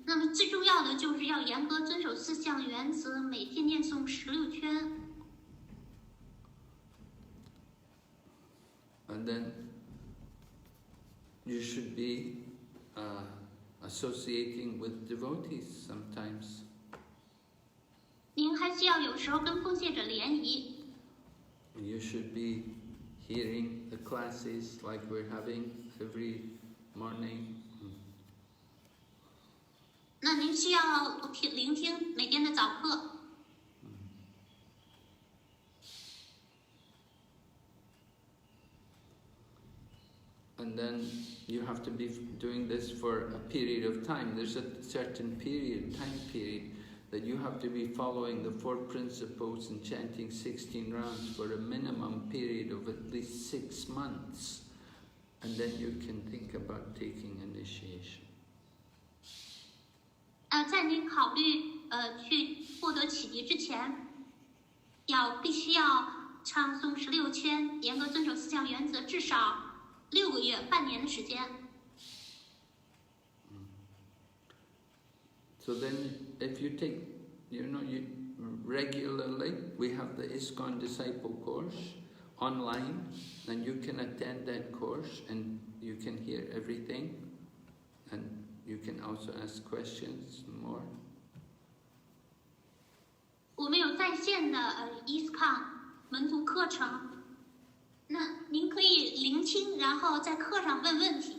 那么最重要的就是要严格遵守4项原则，每天念诵16圈。And then you should be associating with devotees sometimes. 您还需要有时候跟奉献者联谊。You should be hearing the classes like we're having every morning. 那您需要聆听每天的早课。And then you have to be doing this for a period of time. There's a certain time period, that you have to be following the 4 principles and chanting 16 rounds for a minimum period of at least 6 months. And then you can think about taking initiation. 在您考虑去获得启迪之前，必须要唱诵16圈，严格遵守4项原则，至少6个月、半年的时间。So then, if you take, regularly, we have the ISKCON Disciple Course online, and you can attend that course, and you can hear everything, and you can also ask questions more. 我们有在线的ISKCON 门徒课程，那您可以聆听，然后在课上问问题。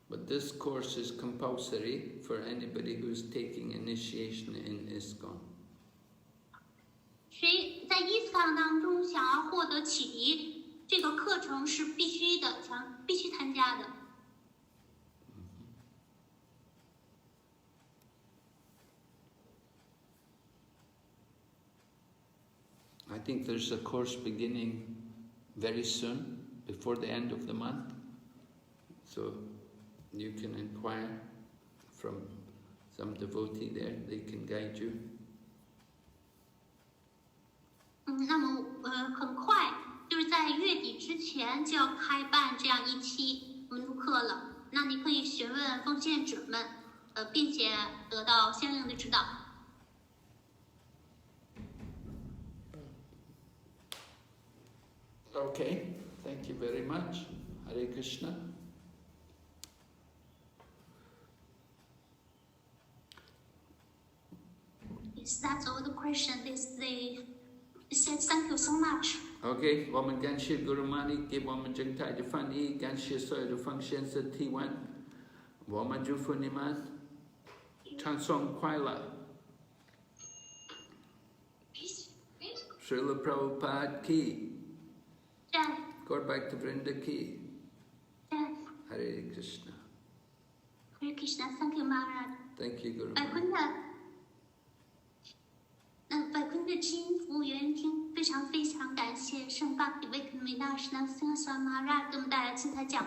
But this course is compulsory for anybody who's taking initiation in ISKCON. 谁在 ISKCON 当中想要获得启迪，这个课程是必须的，必须参加的。I think there's a course beginning very soon, before the end of the month. So you can inquire from some devotee there, they can guide you. 那么很快就是在月底之前就要开办这样一期门徒课了。那你可以询问奉献者们，并且得到相应的指导。Okay, thank you very much. Hare Krishna. Yes, that's all the question. They said thank you so much. Okay, 我们感谢 Guru Mani 给我们精彩的翻译，感谢所有的奉献者提问，我们祝福你们唱诵快乐。Srila Prabhupada ki. Jai. Gaur Bhakta Vrinda ki. Jai. Hare Krishna. Hare Krishna. Thank you, Maharaj. Thank you, Guru. 百坤的知音服务员听，非常感谢圣巴比维克米纳什纳斯拉马拉给我们带来精彩讲。